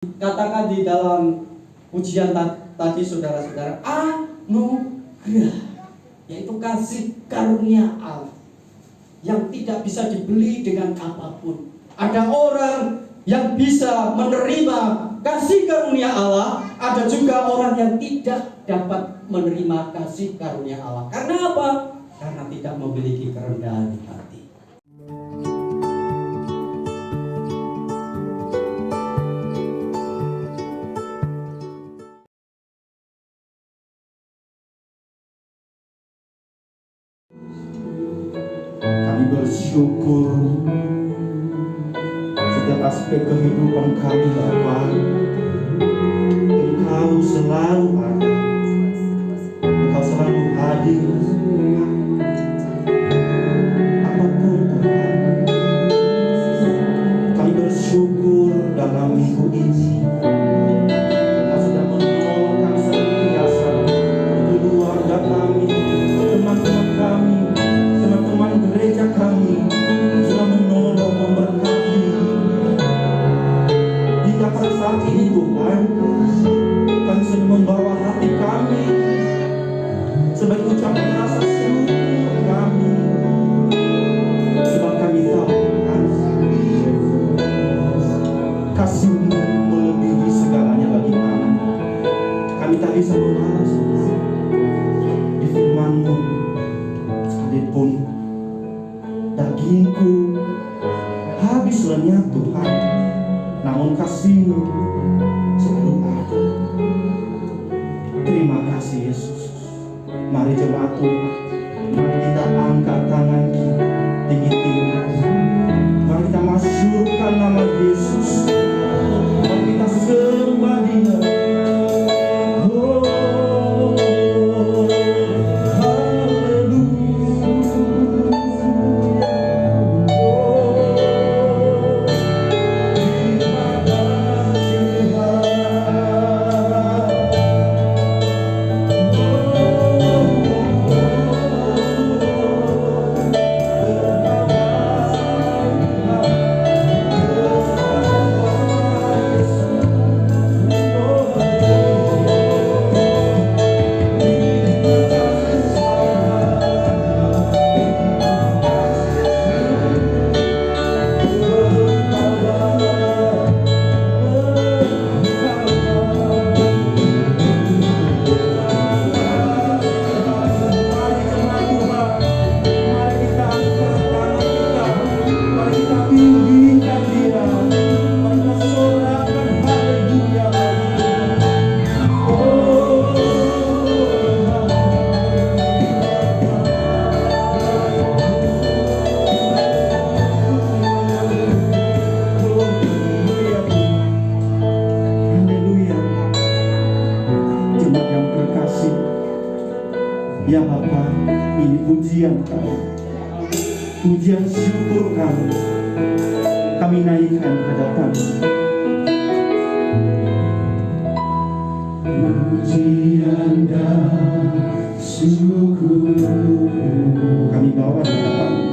Katakan di dalam ujian tadi saudara-saudara, anugerah, yaitu kasih karunia Allah yang tidak bisa dibeli dengan apapun. Ada orang yang bisa menerima kasih karunia Allah, ada juga orang yang tidak dapat menerima kasih karunia Allah. Karena apa? Karena tidak memiliki kerendahan hati. Kami bersyukur setiap aspek kehidupan kami, Bapa. Engkau selalu ada, Engkau selalu hadir. Apapun Tuhan, kami bersyukur dalam minggu ini Engkau sudah menolong kami senantiasa, keluarga kami, teman-teman kami, teman-teman gereja kami sudah menolong, memberkati. Hingga pada saat ini Tuhan, kami sudah membawa hati kami sebagai ucapan rasa syukur kami, sebab kami tahu Tuhan, kasih-Mu melebihi segalanya bagi kami. Kami tak bisa membalas di firman-Mu, sekalipun dagingku habis lenyap Tuhan, namun kasih-Mu selalu ada. Terima kasih Yesus. Mari jemaat Tuhan, mari kita angkat tangan kita tinggi-tinggi. Mari kita masyurkan nama Yesus. Mari kita sembah Dia. Oh, ya Bapa, ini pujian kami, pujian syukur kami naikkan ke hadapan-Mu. Pujian dan syukur kami bawa di hadapan-Mu.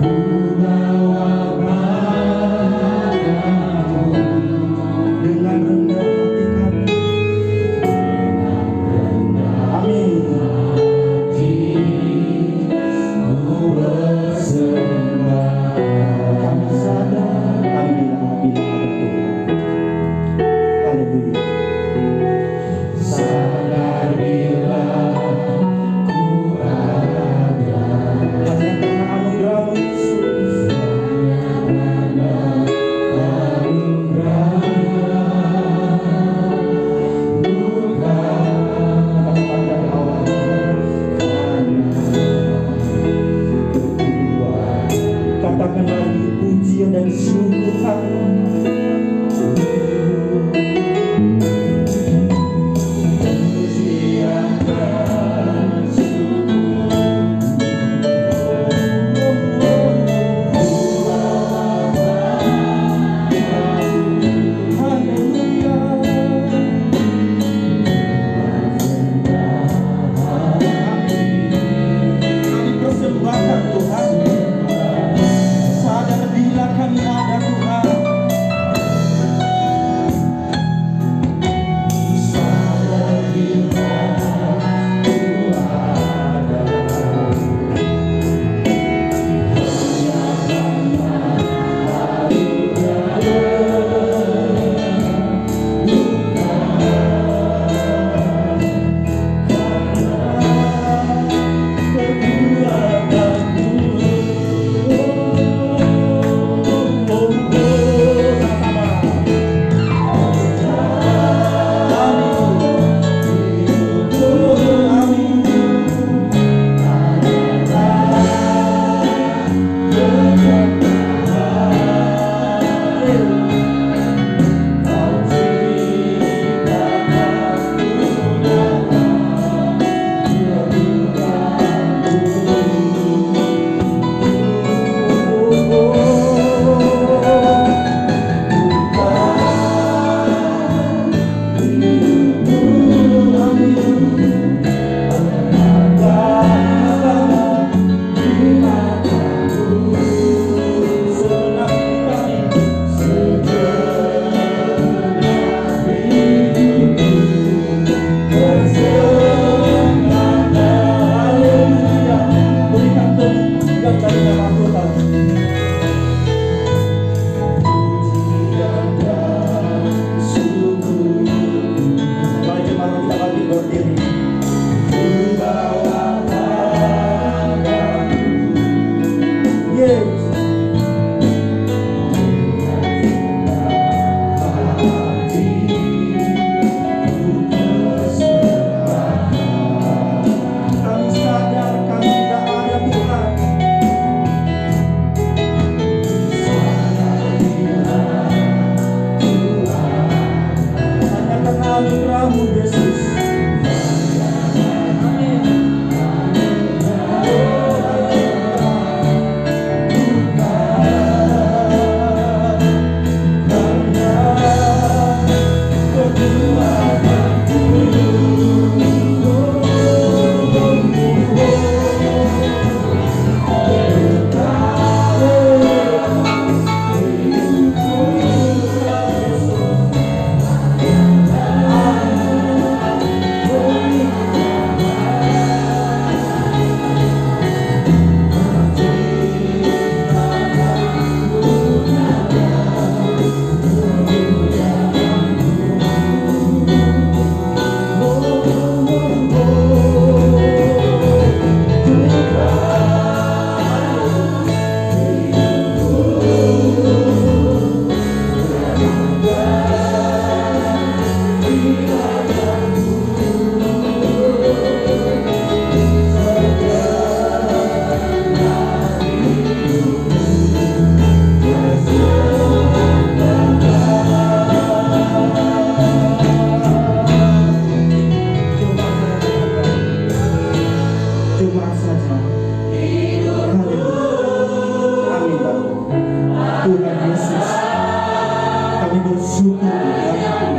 Ku bawa padamu dengan rendah hati kami. Amin. Kami sadar kami tidak bersyukur Tuhan.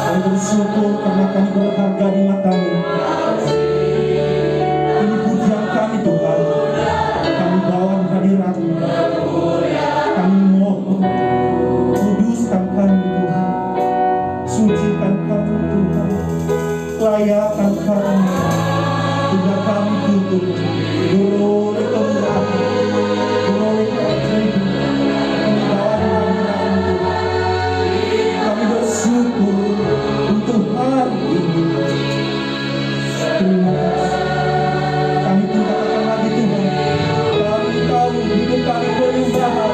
Kami bersyukur karena kami berharga di mata-Mu. Ini pujian kami Tuhan. Kami bawa hadirat-Mu. Kami mohon kuduskan kami Tuhan. Sucikan kami Tuhan. Layakkan kami. Sudah kami tutup. Beroleh kemuliaan. Beroleh keajaiban. Kami bawa hadirat-Mu. Kami bersyukur untuk hari ini. Terima kasih. Kami pun katakan lagi Tuhan, kami tahu hidup kami penuh bahaya.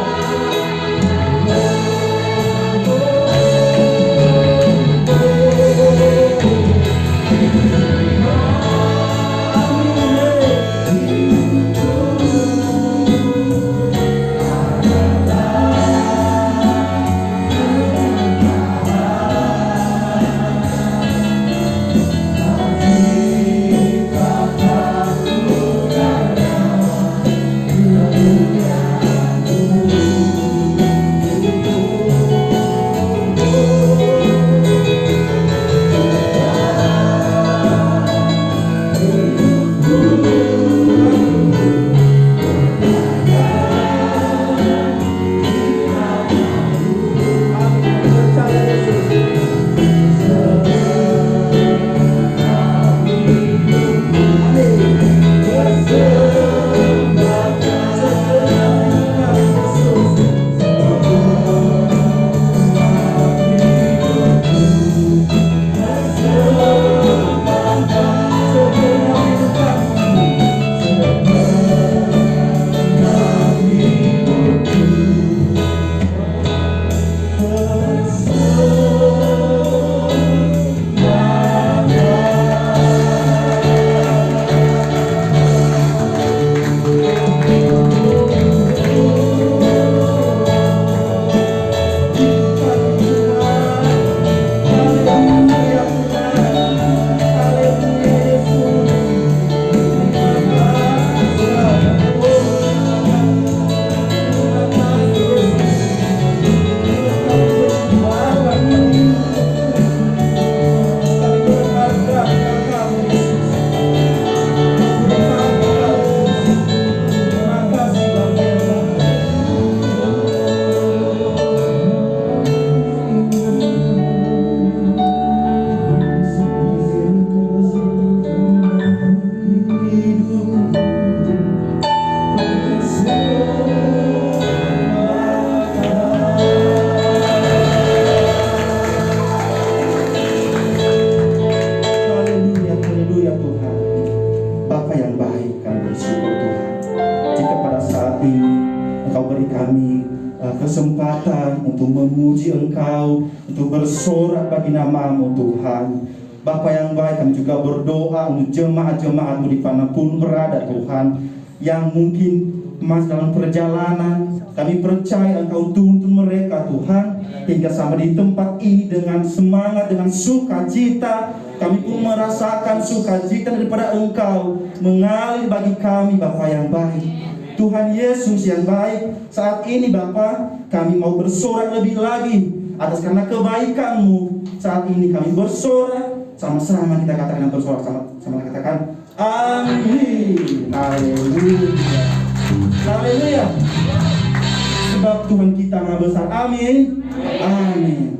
Kesempatan untuk memuji Engkau, untuk bersorak bagi nama-Mu Tuhan. Bapa yang baik, kami juga berdoa untuk jemaat-jemaat-Mu dimanapun berada Tuhan, yang mungkin masih dalam perjalanan. Kami percaya Engkau tuntun mereka Tuhan, hingga sampai di tempat ini dengan semangat, dengan sukacita. Kami pun merasakan sukacita daripada Engkau mengalir bagi kami Bapa yang baik. Tuhan Yesus yang baik, saat ini Bapa, kami mau bersorak lebih lagi atas karena kebaikan-Mu. Saat ini kami bersorak, sama-sama kita katakan bersorak, sama-sama katakan amin. Haleluya. Haleluya. Sebab Tuhan kita Maha besar. Amin. Amin.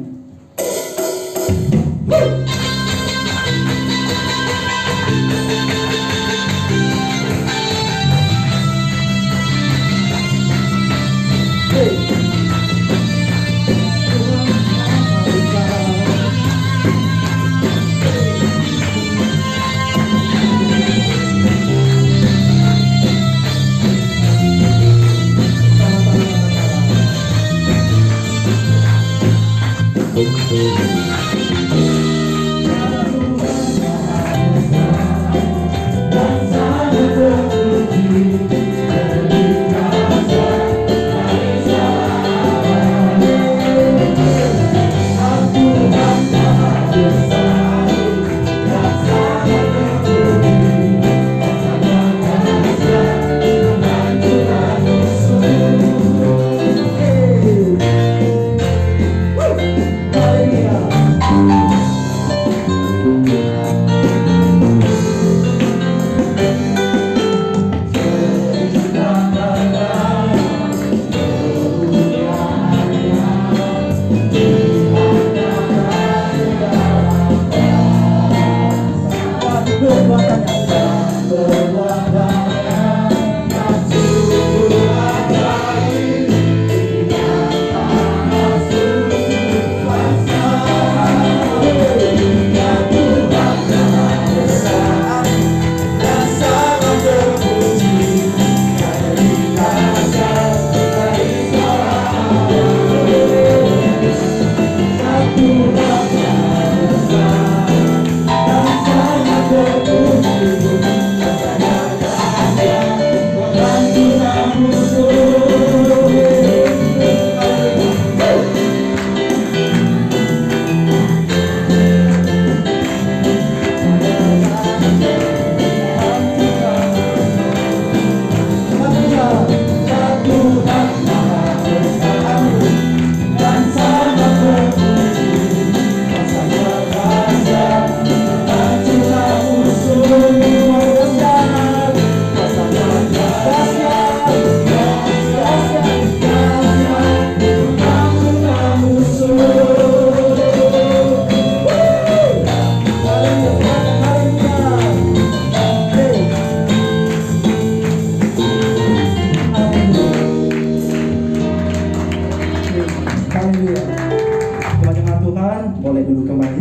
boleh duduk kembali.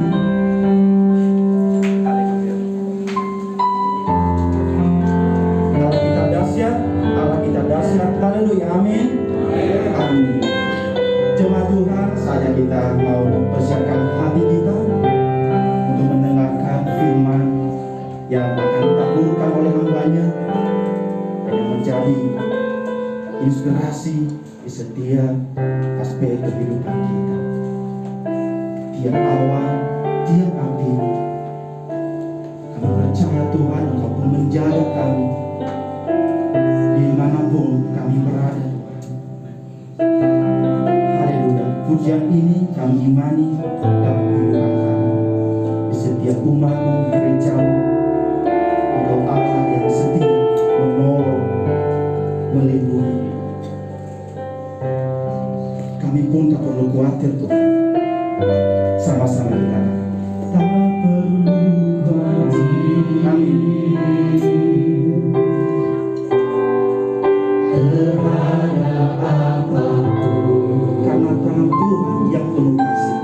Allah kita dahsyat, haleluya, amin. Amin. Jemaat Tuhan, saja kita mau mempersiapkan hati kita untuk mendengarkan firman yang akan ditaburkan oleh hamba-Nya, yang menjadi inspirasi di setiap aspek kehidupan kita. Tiap awal, tiap akhir, kami percaya Tuhan Engkau pun menjaga kami dimanapun kami berada. Haleluya. Pujian ini kami imani dalam kehidupan kami. Di setiap umat-Mu di gereja-Mu, Engkau Allah yang setia menolong, melindungi. Kami pun tak perlu khawatir Tuhan. Sama-sama kita tak perlu khawatir. Amin. Terhadap apapun, karena tangan Tuhan yang penuh kasih.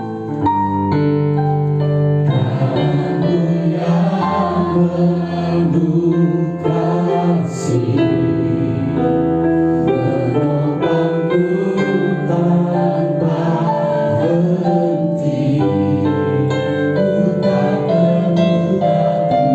Tangan yang penuh kasih menopangku tanpa henti. Ku tak perlu takut. Amin.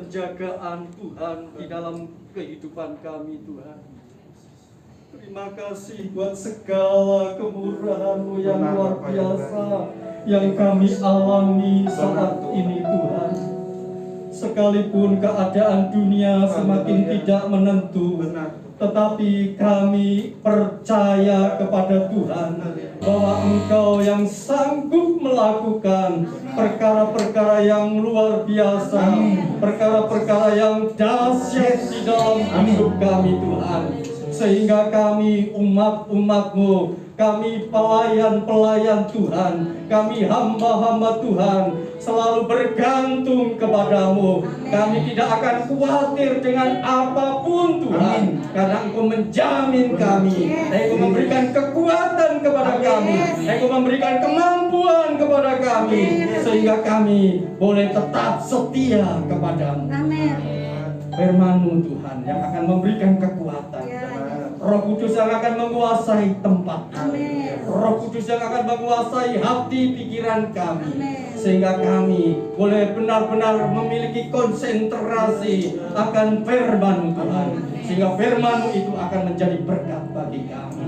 penjagaan Tuhan di dalam kehidupan kami Tuhan. Terima kasih buat segala kemurahan-Mu yang luar biasa yang kami alami saat ini Tuhan. Sekalipun keadaan dunia semakin tidak menentu, tetapi kami percaya kepada Tuhan bahwa Engkau yang sanggup melakukan perkara-perkara yang luar biasa, perkara-perkara yang dahsyat di dalam hidup kami Tuhan. Sehingga kami umat-umat-Mu, kami pelayan-pelayan Tuhan, kami hamba-hamba Tuhan, selalu bergantung kepadamu. Kami tidak akan khawatir dengan apapun Tuhan, karena Engkau menjamin kami, Engkau memberikan kekuatan kepada kami, Engkau memberikan kemampuan kepada kami, sehingga kami boleh tetap setia kepadamu. Firman-Mu Tuhan yang akan memberikan kekuatan. Roh Kudus yang akan menguasai tempat kami. Roh Kudus yang akan menguasai hati pikiran kami. Sehingga kami boleh benar-benar memiliki konsentrasi akan firman Tuhan. Sehingga firman-Mu itu akan menjadi berkat bagi kami.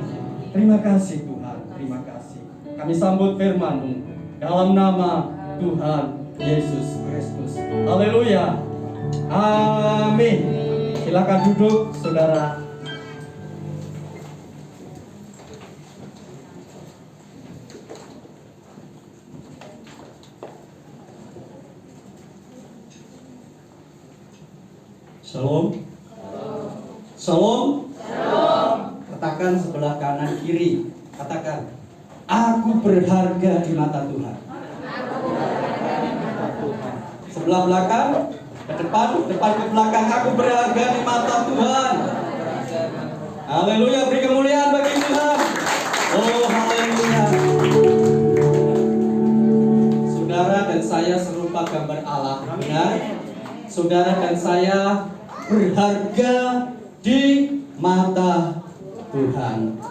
Terima kasih Tuhan, terima kasih. Kami sambut firman-Mu dalam nama Tuhan Yesus Kristus. Haleluya. Amin. Silakan duduk, saudara. Shalom. Shalom. Katakan sebelah kanan kiri. Katakan, aku berharga di mata Tuhan. Sebelah belakang, ke depan ke belakang, aku berharga di mata Tuhan. Haleluya, beri kemuliaan bagi Tuhan. Oh, haleluya. Saudara dan saya serupa gambar Allah. Benar? Saudara dan saya berharga di mata Tuhan.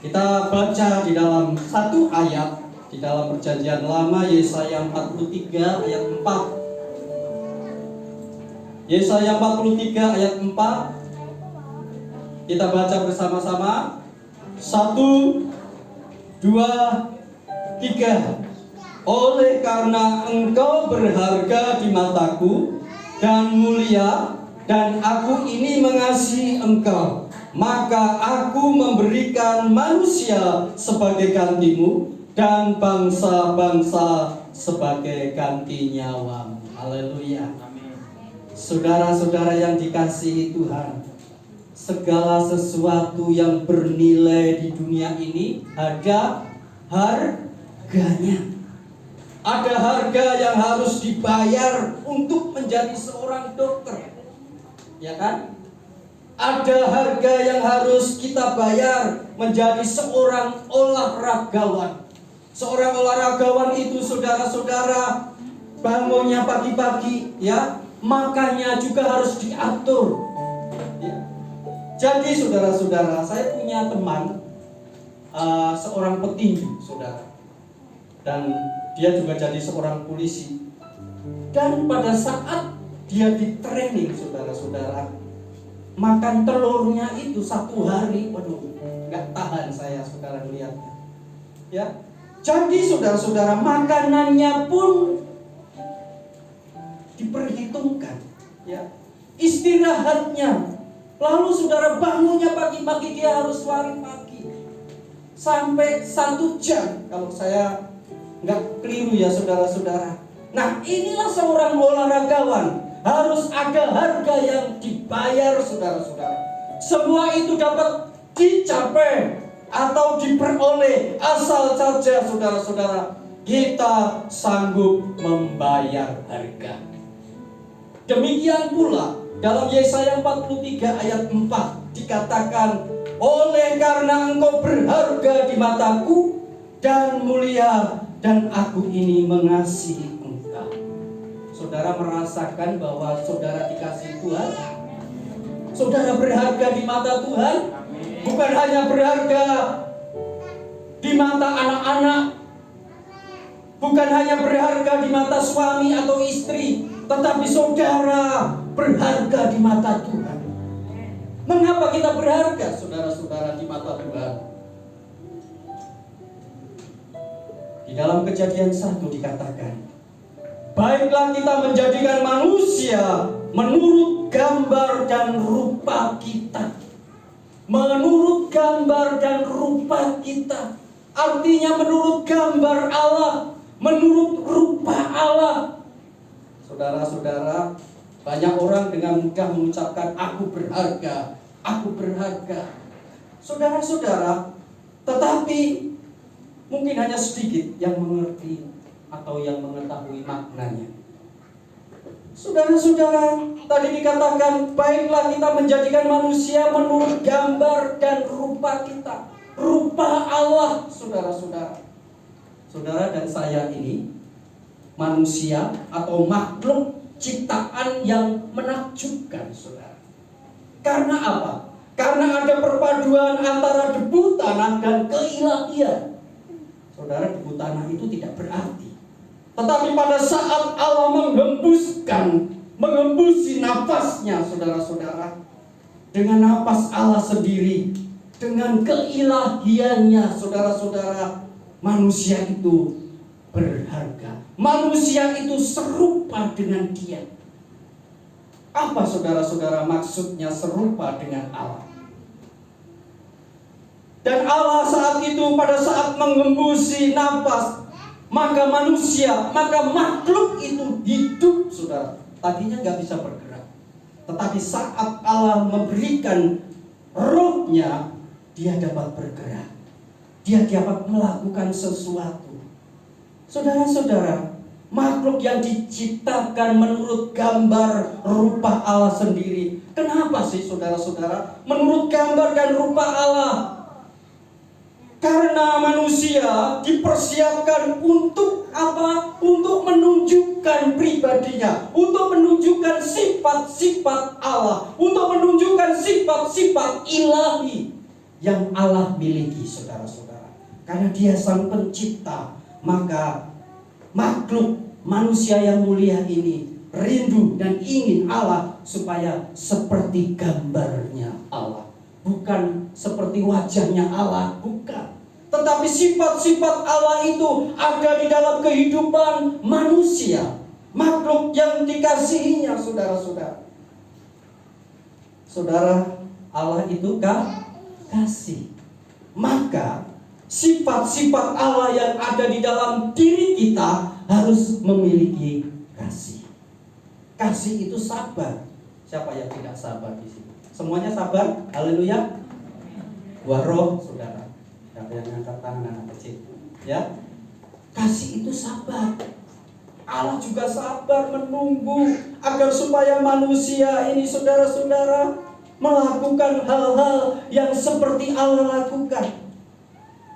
Kita baca di dalam satu ayat di dalam Perjanjian Lama, Yesaya 43 ayat 4. Yesaya 43 ayat 4. Kita baca bersama-sama. 1, 2, 3. Oleh karena engkau berharga di mataku dan mulia, dan aku ini mengasihi engkau, maka aku memberikan manusia sebagai gantimu dan bangsa-bangsa sebagai ganti nyawamu. Haleluya. Saudara-saudara yang dikasihi Tuhan, segala sesuatu yang bernilai di dunia ini ada harganya. Ada harga yang harus dibayar untuk menjadi seorang dokter, ya kan? Ada harga yang harus kita bayar menjadi seorang olahragawan. Seorang olahragawan itu, saudara-saudara, bangunnya pagi-pagi, ya, makannya juga harus diatur. Ya. Jadi, saudara-saudara, saya punya teman, seorang petinju, saudara, dan dia juga jadi seorang polisi. Dan pada saat dia di training, saudara-saudara, makan telurnya itu satu hari, waduh, nggak tahan saya, saudara, melihatnya. Ya, jadi saudara-saudara, makanannya pun diperhitungkan, ya, istirahatnya. Lalu saudara, bangunnya pagi-pagi, dia harus lari pagi sampai 1 jam, kalau saya nggak keliru ya, saudara-saudara. Nah, inilah seorang olahragawan. Harus ada harga yang dibayar, saudara-saudara. Semua itu dapat dicapai atau diperoleh asal saja, saudara-saudara, kita sanggup membayar harga. Demikian pula dalam Yesaya 43 ayat 4 dikatakan, oleh karena engkau berharga di mataku dan mulia, dan aku ini mengasihi engkau. Saudara merasakan bahwa saudara dikasihi Tuhan? Saudara berharga di mata Tuhan? Bukan hanya berharga di mata anak-anak, bukan hanya berharga di mata suami atau istri, Tetapi saudara berharga di mata Tuhan. Mengapa kita berharga, saudara-saudara, di mata Tuhan? Di dalam Kejadian 1 dikatakan, baiklah kita menjadikan manusia menurut gambar dan rupa kita. Menurut gambar dan rupa kita. Artinya menurut gambar Allah, menurut rupa Allah. Saudara-saudara, banyak orang dengan mudah mengucapkan aku berharga, aku berharga. Saudara-saudara, tetapi mungkin hanya sedikit yang mengerti atau yang mengetahui maknanya. Saudara-saudara, tadi dikatakan baiklah kita menjadikan manusia menurut gambar dan rupa kita, rupa Allah, saudara-saudara. Saudara dan saya ini manusia atau makhluk ciptaan yang menakjubkan, saudara. Karena apa? Karena ada perpaduan antara debu tanah dan keilahian. Saudara, debu tanah itu tidak berarti. Tetapi pada saat Allah mengembusi nafasnya, saudara-saudara, dengan nafas Allah sendiri, dengan keilahiannya, saudara-saudara, manusia itu berharga. Manusia itu serupa dengan Dia. Apa, saudara-saudara, maksudnya serupa dengan Allah? Dan Allah saat itu, pada saat mengembusi nafas, maka manusia, maka makhluk itu hidup, saudara. Tadinya nggak bisa bergerak, tetapi saat Allah memberikan rohnya, dia dapat bergerak. Dia dapat melakukan sesuatu. Saudara-saudara, makhluk yang diciptakan menurut gambar rupa Allah sendiri. Kenapa sih, saudara-saudara, menurut gambar dan rupa Allah? Karena manusia dipersiapkan untuk apa? Untuk menunjukkan pribadinya, untuk menunjukkan sifat-sifat Allah, untuk menunjukkan sifat-sifat ilahi yang Allah miliki, saudara-saudara. Karena Dia Sang Pencipta, maka makhluk manusia yang mulia ini rindu dan ingin Allah supaya seperti gambarnya Allah. Bukan seperti wajahnya Allah, bukan. Tetapi sifat-sifat Allah itu ada di dalam kehidupan manusia, makhluk yang dikasihinya, saudara-saudara. Saudara, Allah itu kasih. Maka sifat-sifat Allah yang ada di dalam diri kita harus memiliki kasih. Kasih itu sabar. Siapa yang tidak sabar di sini? Semuanya sabar, haleluya. Waroh, saudara. Siapa yang angkat tangan, anak kecil? Ya, kasih itu sabar. Allah juga sabar menunggu agar supaya manusia ini, saudara-saudara, melakukan hal-hal yang seperti Allah lakukan.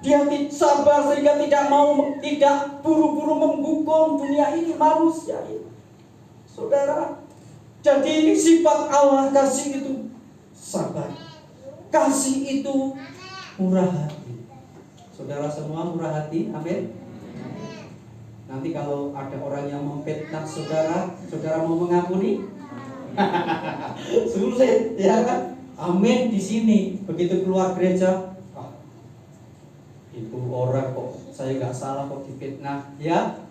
Dia sabar sehingga tidak buru-buru menghukum dunia ini, manusia ini. Saudara, jadi sifat Allah kasih itu sabar. Kasih itu murah hati. Saudara semua murah hati, amin. Nanti kalau ada orang yang memfitnah saudara, saudara mau mengampuni? Sulit, ya kan? Amin di sini. Begitu keluar gereja, itu orang kok saya nggak salah kok difitnah, ya.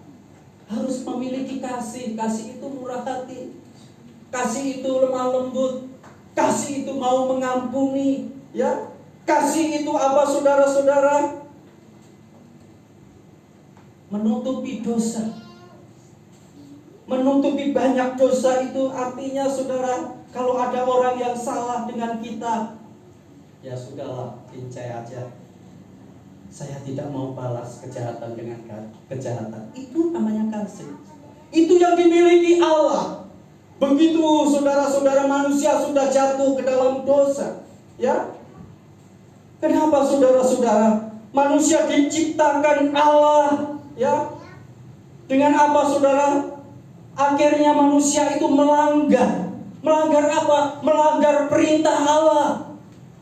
Harus memiliki kasih. Kasih itu murah hati. Kasih itu lemah lembut. Kasih itu mau mengampuni, ya. Kasih itu apa, saudara-saudara? Menutupi dosa. Menutupi banyak dosa itu artinya, saudara, kalau ada orang yang salah dengan kita, ya sudahlah, pincay aja. Saya tidak mau balas kejahatan dengan kejahatan. Itu namanya kasih. Itu yang dimiliki Allah. Begitu saudara-saudara manusia sudah jatuh ke dalam dosa, ya. Kenapa, saudara-saudara? Manusia diciptakan Allah, ya. Dengan apa, saudara? Akhirnya manusia itu melanggar. Melanggar apa? Melanggar perintah Allah.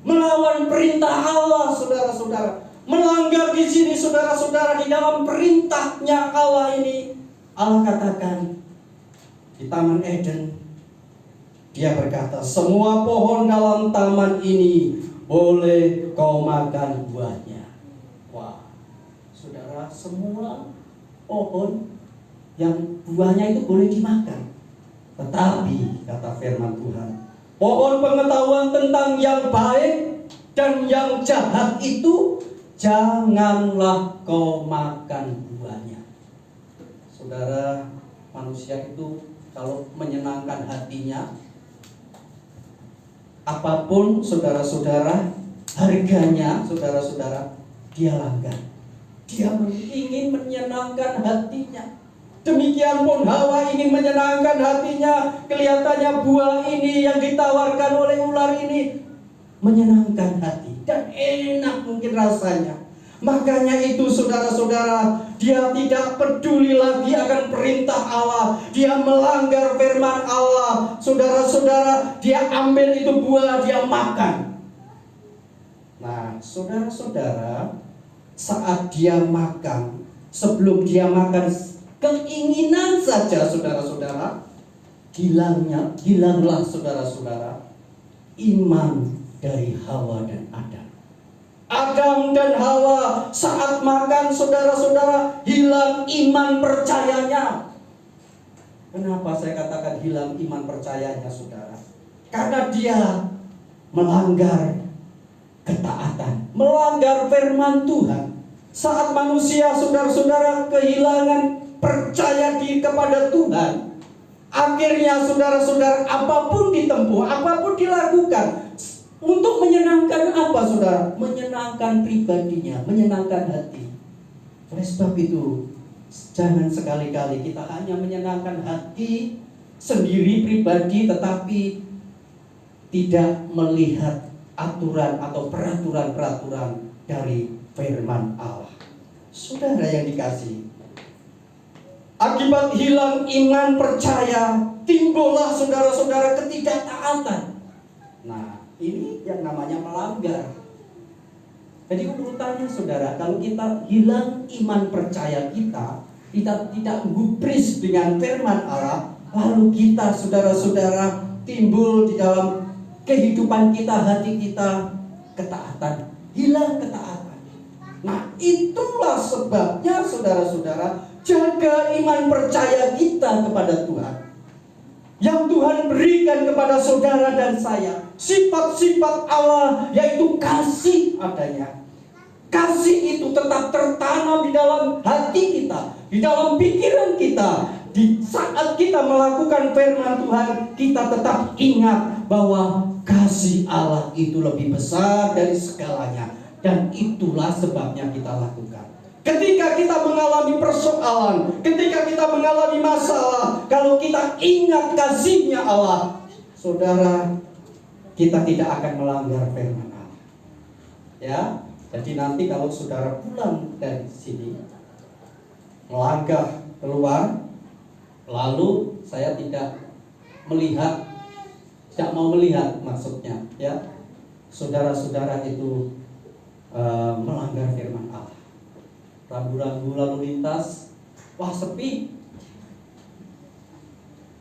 Melawan perintah Allah, saudara-saudara. Melanggar di sini, saudara-saudara, di dalam perintahnya Allah ini. Allah katakan, di Taman Eden, dia berkata, semua pohon dalam taman ini boleh kau makan buahnya. Wah, saudara, semua pohon yang buahnya itu boleh dimakan. Tetapi, kata firman Tuhan, pohon pengetahuan tentang yang baik dan yang jahat itu janganlah kau makan buahnya. Saudara, manusia itu kalau menyenangkan hatinya, apapun saudara-saudara, harganya saudara-saudara, dia langgar. Dia ingin menyenangkan hatinya. Demikian pun Hawa ingin menyenangkan hatinya. Kelihatannya buah ini yang ditawarkan oleh ular ini menyenangkan hati dan enak mungkin rasanya. Makanya itu saudara-saudara, dia tidak peduli lagi akan perintah Allah. Dia melanggar firman Allah. Saudara-saudara, dia ambil itu buah, dia makan. Nah, saudara-saudara, saat dia makan, sebelum dia makan, keinginan saja saudara-saudara, hilanglah saudara-saudara iman dari Hawa dan Adam. Adam dan Hawa saat makan saudara-saudara hilang iman percayanya. Kenapa saya katakan hilang iman percayanya saudara? Karena dia melanggar ketaatan, melanggar firman Tuhan. Saat manusia saudara-saudara kehilangan percaya diri kepada Tuhan, akhirnya saudara-saudara apapun ditempuh, apapun dilakukan untuk menyenangkan apa saudara? Menyenangkan pribadinya, menyenangkan hati. Oleh sebab itu, jangan sekali-kali kita hanya menyenangkan hati sendiri pribadi, tetapi tidak melihat aturan atau peraturan-peraturan dari firman Allah. Saudara yang dikasihi, akibat hilang iman percaya, timbullah saudara-saudara ketidaktaatan. Nah, ini yang namanya melanggar. Jadi urutannya saudara, kalau kita hilang iman percaya kita tidak gubris dengan firman Allah, lalu kita saudara-saudara timbul di dalam kehidupan kita, hati kita ketaatan, hilang ketaatan. Nah, itulah sebabnya saudara-saudara, jaga iman percaya kita kepada Tuhan. Yang Tuhan berikan kepada saudara dan saya, sifat-sifat Allah, yaitu kasih adanya. Kasih itu tetap tertanam di dalam hati kita, di dalam pikiran kita. Di saat kita melakukan firman Tuhan, kita tetap ingat bahwa kasih Allah itu lebih besar dari segalanya. Dan itulah sebabnya kita lakukan. Ketika kita mengalami persoalan, ketika kita mengalami masalah, kalau kita ingat kasihnya Allah, saudara, kita tidak akan melanggar firman Allah. Ya, jadi nanti kalau saudara pulang dari sini, melangkah keluar, lalu saya tidak mau melihat maksudnya, ya, saudara-saudara itu melanggar firman Allah. Rambu-rambu lalu lintas, wah sepi.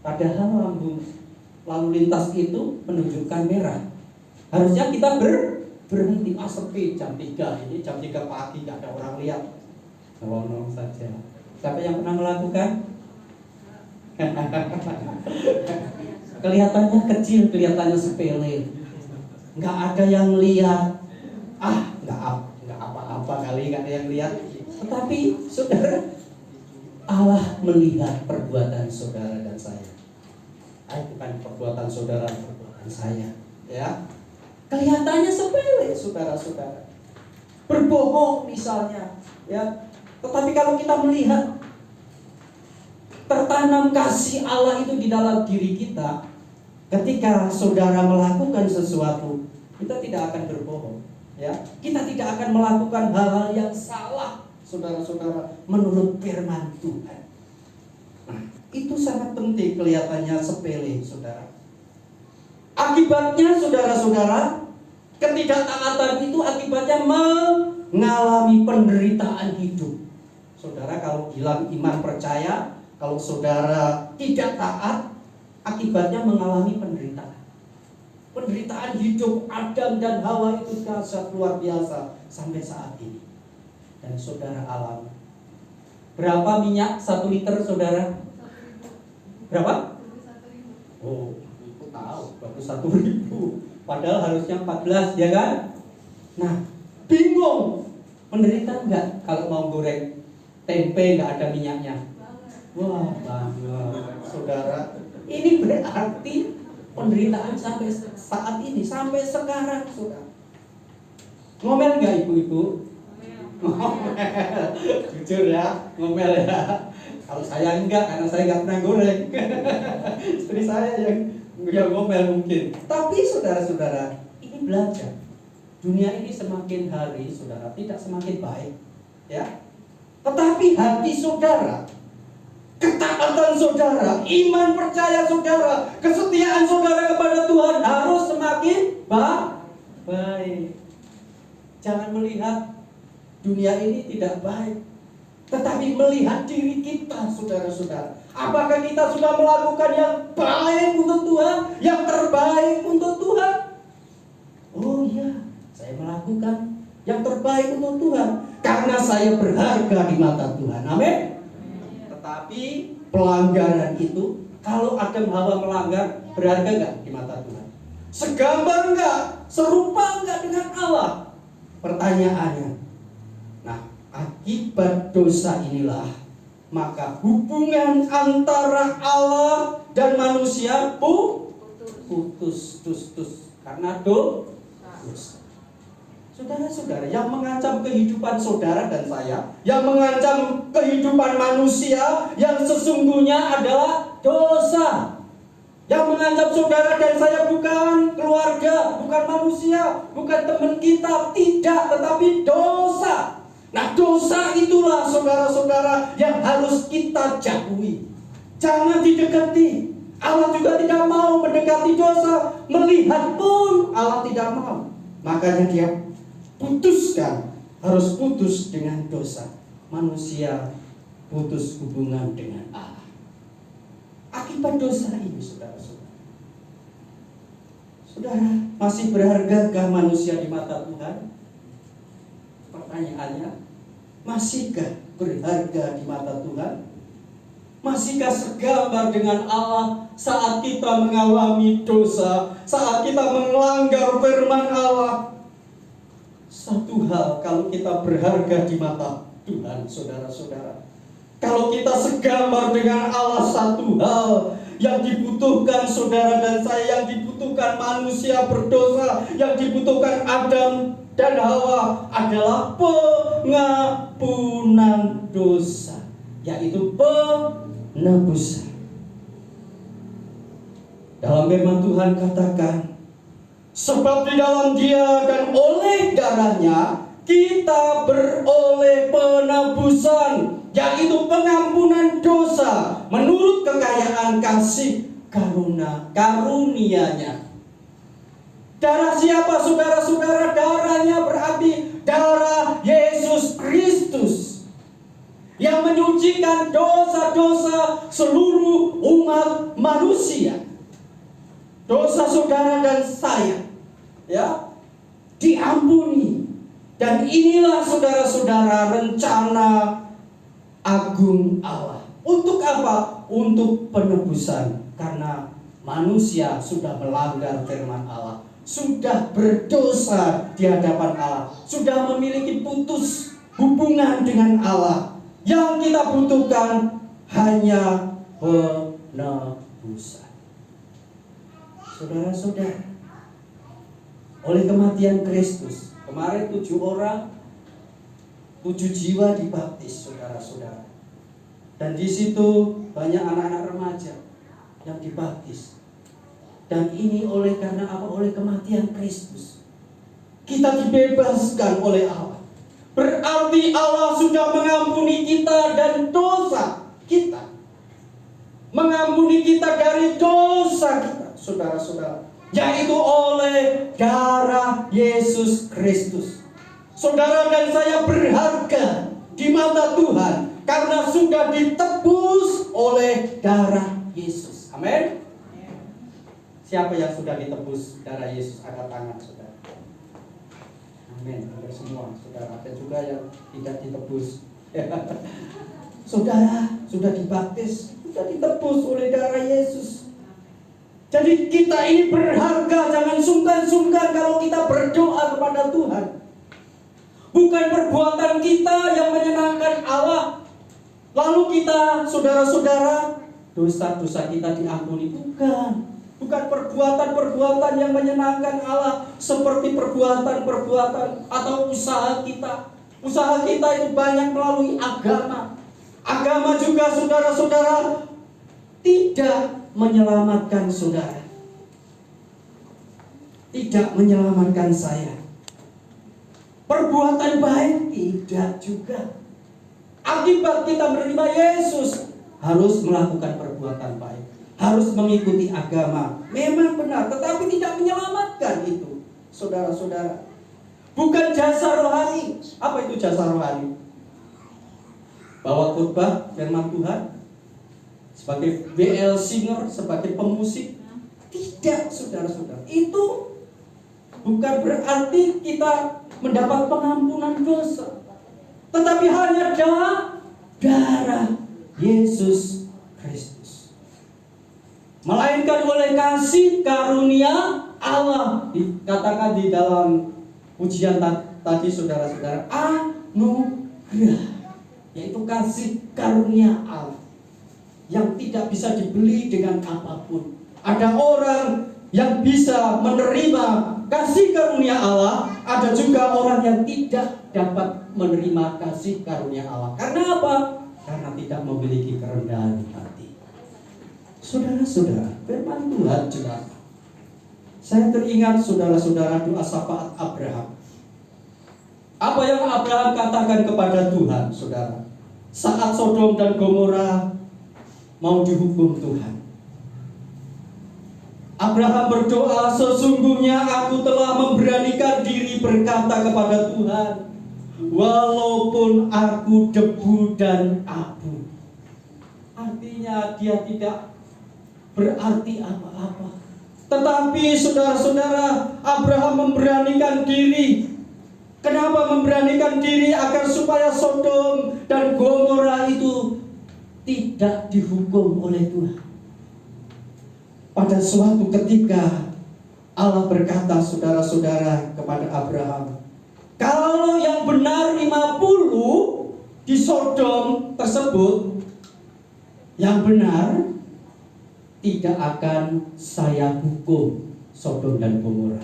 Padahal rambu lalu lintas itu menunjukkan merah. Harusnya kita berhenti, sepi, jam 3, ini jam 3 pagi, gak ada orang lihat. Nolong saja. Siapa yang pernah melakukan? Kelihatannya kecil, kelihatannya sepele, nggak ada yang lihat. Nggak apa-apa kali, nggak ada yang lihat. Tetapi saudara, Allah melihat perbuatan saudara dan saya. Bukan perbuatan saudara, perbuatan saya. Ya, kelihatannya sepele, saudara-saudara. Berbohong misalnya, ya. Tetapi kalau kita melihat tertanam kasih Allah itu di dalam diri kita, ketika saudara melakukan sesuatu, kita tidak akan berbohong, ya. Kita tidak akan melakukan hal-hal yang salah, saudara-saudara, menurut firman Tuhan. Nah, itu sangat penting, kelihatannya sepele, saudara. Akibatnya, saudara-saudara, ketidaktaatan itu akibatnya mengalami penderitaan hidup. Saudara, kalau hilang iman percaya, Kalau saudara tidak taat, akibatnya mengalami penderitaan. Penderitaan hidup Adam dan Hawa itu dahsyat luar biasa sampai saat ini. Dan saudara alami. Berapa minyak 1 liter saudara? Berapa? Oh, aku tahu, 21.000. Padahal harusnya 14, ya kan? Nah, bingung. Menderita enggak kalau mau goreng tempe enggak ada minyaknya? Wah, banget. Saudara, ini berarti penderitaan sampai saat ini, sampai sekarang, saudara. Ngomel enggak ibu-ibu? Ngomel. Jujur ya, ngomel ya. Kalau saya enggak, karena saya enggak pernah goreng. Istri saya yang ngomel mungkin. Tapi saudara-saudara, ini belajar. Dunia ini semakin hari, saudara, tidak semakin baik, ya. Tetapi hati saudara, ketaatan saudara, iman percaya saudara, kesetiaan saudara kepada Tuhan harus semakin baik. Jangan melihat dunia ini tidak baik, tetapi melihat diri kita, saudara-saudara. Apakah kita sudah melakukan yang baik untuk Tuhan, yang terbaik untuk Tuhan? Oh iya, saya melakukan yang terbaik untuk Tuhan karena saya berharga di mata Tuhan. Amin. Tetapi pelanggaran itu, kalau Adam Hawa melanggar, berharga nggak di mata Tuhan? Segambar nggak? Serupa nggak dengan Allah? Pertanyaannya. Nah, akibat dosa inilah maka hubungan antara Allah dan manusia putus karena dosa. Saudara-saudara, yang mengancam kehidupan saudara dan saya, yang mengancam kehidupan manusia yang sesungguhnya adalah dosa. Yang mengancam saudara dan saya bukan keluarga, bukan manusia, bukan teman kita, tidak, tetapi dosa. Nah, dosa itulah saudara-saudara yang harus kita jauhi. Jangan didekati. Allah juga tidak mau mendekati dosa. Melihat pun Allah tidak mau. Makanya dia putuskan, harus putus dengan dosa. Manusia putus hubungan dengan Allah. Akibat dosa ini, saudara-saudara. Saudara, masih berhargakah manusia di mata Tuhan? Pertanyaannya, masihkah berharga di mata Tuhan? Masihkah segambar dengan Allah saat kita mengalami dosa, saat kita melanggar firman Allah? Satu hal, kalau kita berharga di mata Tuhan, saudara-saudara, kalau kita segambar dengan Allah, satu hal yang dibutuhkan saudara dan saya, yang dibutuhkan manusia berdosa, yang dibutuhkan Adam dan Hawa adalah pengampunan dosa, yaitu penebusan. Dalam firman Tuhan katakan, sebab di dalam Dia dan oleh darahnya kita beroleh penebusan, yaitu pengampunan dosa menurut kekayaan kasih karunia-Nya. Darah siapa, saudara-saudara? Darahnya berarti darah Yesus Kristus yang menyucikan dosa-dosa seluruh umat manusia. Dosa saudara dan saya, ya, diampuni. Dan inilah saudara-saudara rencana agung Allah. Untuk apa? Untuk penebusan. Karena manusia sudah melanggar firman Allah, sudah berdosa di hadapan Allah, sudah memiliki putus hubungan dengan Allah. Yang kita butuhkan hanya penebusan. Saudara-saudara, oleh kematian Kristus, kemarin 7 orang, 7 jiwa dibaptis, saudara-saudara. Dan di situ banyak anak-anak remaja yang dibaptis. Dan ini oleh karena apa? Oleh kematian Kristus. Kita dibebaskan oleh Allah. Berarti Allah sudah mengampuni kita dan dosa kita. Mengampuni kita dari dosa kita, saudara-saudara, yaitu oleh darah Yesus Kristus. Saudara dan saya berharga di mata Tuhan karena sudah ditebus oleh darah Yesus. Amin. Siapa yang sudah ditebus darah Yesus? Angkat tangan, saudara. Amin. Hampir semua, saudara. Ada juga yang tidak ditebus. Saudara sudah dibaptis, sudah ditebus oleh darah Yesus. Jadi kita ini berharga. Jangan sungkan-sungkan kalau kita berdoa kepada Tuhan. Bukan perbuatan kita yang menyenangkan Allah, lalu kita, saudara-saudara, dosa-dosa kita diampuni. Bukan perbuatan-perbuatan yang menyenangkan Allah, seperti perbuatan-perbuatan atau usaha kita. Usaha kita itu banyak melalui agama. Agama juga, saudara-saudara, tidak menyelamatkan saudara, tidak menyelamatkan saya. Perbuatan baik tidak juga. Akibat kita menerima Yesus, harus melakukan perbuatan baik, harus mengikuti agama. Memang benar, tetapi tidak menyelamatkan itu, saudara-saudara. Bukan jasa rohani. Apa itu jasa rohani? Bawa khotbah firman Tuhan, sebagai WL singer, sebagai pemusik. Tidak, saudara-saudara. Itu bukan berarti kita mendapat pengampunan dosa, tetapi hanya darah Yesus Kristus, melainkan oleh kasih karunia Allah. Dikatakan di dalam pujian tadi, saudara-saudara, anugerah, yaitu kasih karunia Allah yang tidak bisa dibeli dengan apapun. Ada orang yang bisa menerima kasih karunia Allah, ada juga orang yang tidak dapat menerima kasih karunia Allah. Karena apa? Karena tidak memiliki kerendahan hati. Saudara-saudara, firman Tuhan jelas. Saya teringat, saudara-saudara, doa syafaat Abraham. Apa yang Abraham katakan kepada Tuhan, saudara, saat Sodom dan Gomora mau dihukum Tuhan? Abraham berdoa, sesungguhnya aku telah memberanikan diri berkata kepada Tuhan, walaupun aku debu dan abu. Artinya dia tidak berarti apa-apa. Tetapi saudara-saudara, Abraham memberanikan diri. Kenapa memberanikan diri? Agar supaya Sodom dan Gomora itu tidak dihukum oleh Tuhan. Pada suatu ketika Allah berkata, saudara-saudara, kepada Abraham, kalau yang benar 50 di Sodom tersebut, yang benar tidak akan saya hukum Sodom dan Gomora.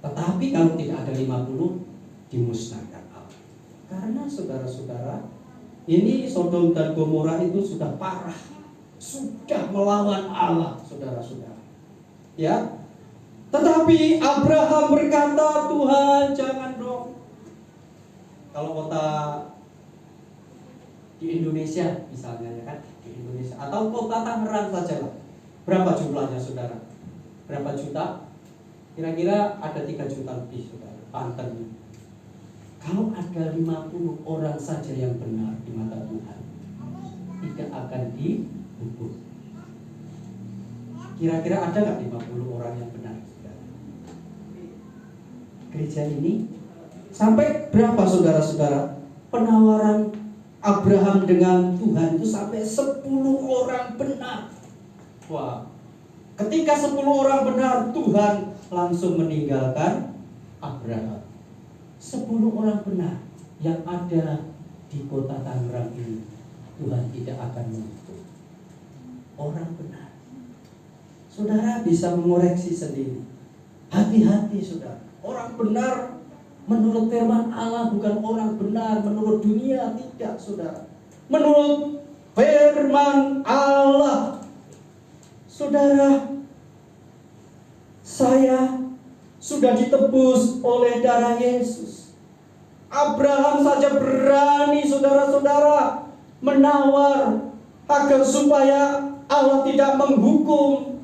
Tetapi kalau tidak ada 50, dimusnahkan Allah. Karena saudara-saudara, ini Sodom dan Gomora itu sudah parah, sudah melawan Allah, saudara-saudara. Ya. Tetapi Abraham berkata, Tuhan jangan dong. Kalau kota di Indonesia misalnya, ya kan, di Indonesia atau kota Tangerang saja lah. Berapa jumlahnya, saudara? Berapa juta? Kira-kira ada 3 juta lebih, saudara. Banten. Kalau ada 50 orang saja yang benar di mata Tuhan, tidak akan dihukum. Kira-kira ada nggak 50 orang yang benar, saudara? Gereja ini sampai berapa, saudara-saudara? Penawaran Abraham dengan Tuhan itu sampai 10 orang benar. Wah, ketika 10 orang benar, Tuhan langsung meninggalkan Abraham. 10 orang benar yang ada di kota Tangerang ini, Tuhan tidak akan menghukum. Orang benar. Saudara bisa mengoreksi sendiri. Hati-hati, saudara. Orang benar menurut firman Allah, bukan orang benar menurut dunia, tidak, saudara. Menurut firman Allah. Saudara, saya sudah ditebus oleh darah Yesus. Abraham saja berani, saudara-saudara, menawar agar supaya Allah tidak menghukum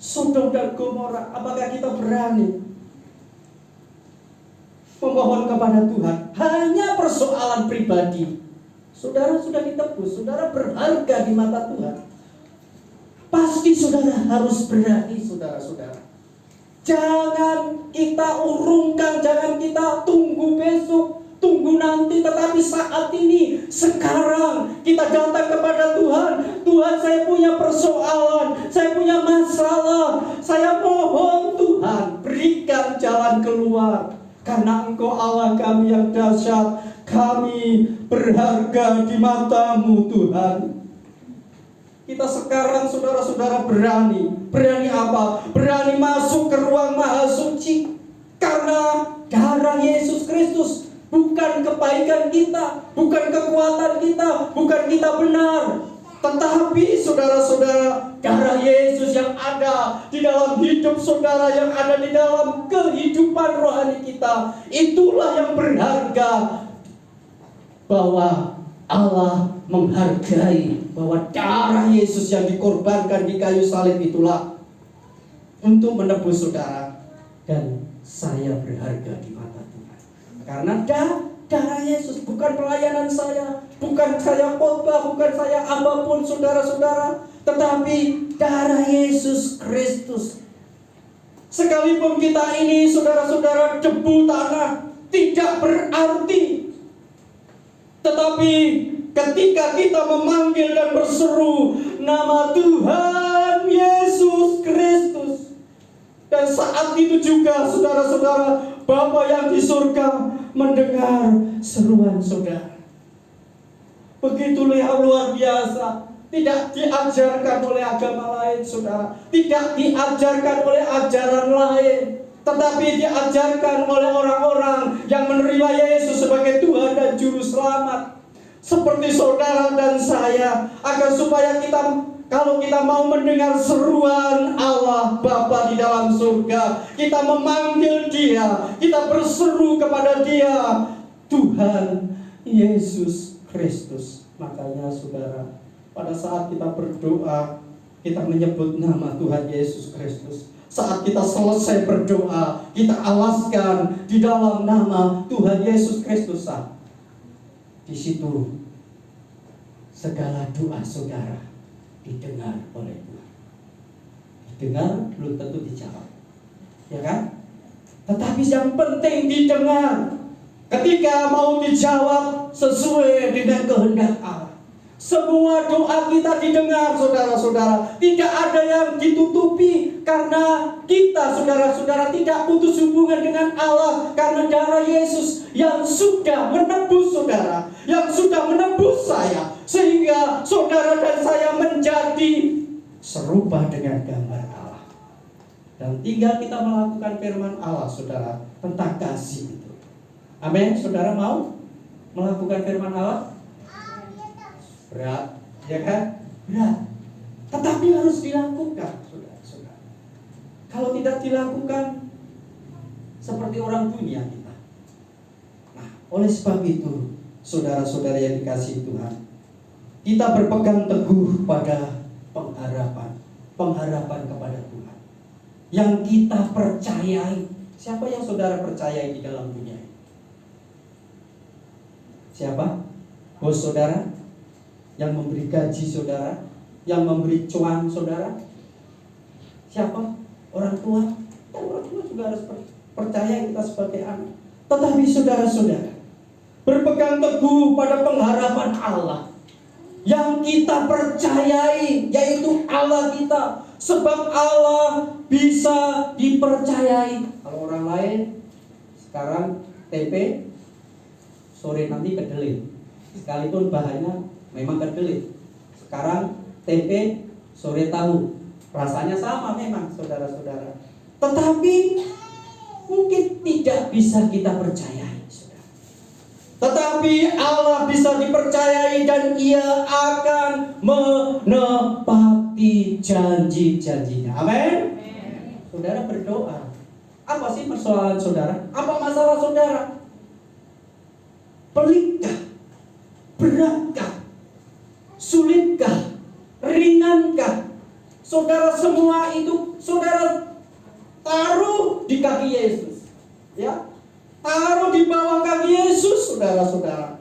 Sodom dan Gomora. Apakah kita berani memohon kepada Tuhan? Hanya persoalan pribadi. Saudara sudah ditebus, saudara berharga di mata Tuhan. Pasti saudara harus berani, saudara-saudara. Jangan kita urungkan, jangan kita tunggu besok, tunggu nanti, tetapi saat ini, sekarang kita datang kepada Tuhan. Tuhan, saya punya persoalan, saya punya masalah, saya mohon Tuhan, berikan jalan keluar. Karena Engkau Allah kami yang dahsyat, kami berharga di mata-Mu Tuhan. Kita sekarang saudara-saudara berani apa? Berani masuk ke ruang maha suci. Karena darah Yesus Kristus, bukan kebaikan kita, bukan kekuatan kita, bukan kita benar, tetapi saudara-saudara, darah Yesus yang ada di dalam hidup saudara, yang ada di dalam kehidupan rohani kita, itulah yang berharga. Bahwa Allah menghargai bahwa darah Yesus yang dikorbankan di kayu salib itulah untuk menebus saudara dan saya berharga di mata Tuhan. Karena darah Yesus, bukan pelayanan saya, bukan saya khotbah, bukan saya apapun saudara-saudara, tetapi darah Yesus Kristus. Sekalipun kita ini saudara-saudara debu tanah, tidak berarti. Tetapi ketika kita memanggil dan berseru nama Tuhan Yesus Kristus, dan saat itu juga saudara-saudara, Bapa yang di surga mendengar seruan saudara. Begitu luar biasa. Tidak diajarkan oleh agama lain saudara, tidak diajarkan oleh ajaran lain, tetapi diajarkan oleh orang-orang yang menerima Yesus sebagai Tuhan dan Juru Selamat. Seperti saudara dan saya, agar supaya kita, kalau kita mau mendengar seruan Allah Bapa di dalam surga, kita memanggil Dia, kita berseru kepada Dia, Tuhan Yesus Kristus. Makanya saudara, pada saat kita berdoa, kita menyebut nama Tuhan Yesus Kristus. Saat kita selesai berdoa, kita alaskan di dalam nama Tuhan Yesus Kristus. Di situ segala doa saudara didengar oleh Tuhan. Didengar belum tentu dijawab, ya kan? Tetapi yang penting didengar. Ketika mau dijawab sesuai dengan kehendak Allah, semua doa kita didengar saudara-saudara. Tidak ada yang ditutupi, karena kita saudara-saudara tidak putus hubungan dengan Allah. Karena darah Yesus yang sudah menebus saudara, yang sudah menebus saya, sehingga saudara dan saya menjadi serupa dengan gambar Allah. Dan tinggal kita melakukan firman Allah saudara tentang kasih itu. Amin. Saudara mau melakukan firman Allah? Berat, ya kan? Berat. Tetapi harus dilakukan, saudara-saudara. Kalau tidak dilakukan, seperti orang dunia kita. Nah, oleh sebab itu, saudara-saudara yang dikasihi Tuhan, kita berpegang teguh pada pengharapan kepada Tuhan, yang kita percayai. Siapa yang saudara percayai di dalam dunia ini? Siapa? Bos saudara? Yang memberi gaji saudara, yang memberi cuan saudara? Siapa? Orang tua. Orang tua juga harus percaya kita sebagai anak. Tetapi saudara-saudara, berpegang teguh pada pengharapan Allah yang kita percayai, yaitu Allah kita. Sebab Allah bisa dipercayai. Kalau orang lain sekarang TP, sore nanti kedelai. Sekalipun bahannya memang kedelai. Sekarang tempe, sore tahu. Rasanya sama memang saudara-saudara. Tetapi mungkin tidak bisa kita percayai saudara. Tetapi Allah bisa dipercayai, dan Ia akan menepati janji-janjinya. Amin. Saudara berdoa. Apa sih persoalan saudara? Apa masalah saudara? Pelitkah? Beratkah? Sulitkah? Ringankah? Saudara, semua itu saudara taruh di kaki Yesus, ya, taruh di bawah kaki Yesus, saudara-saudara.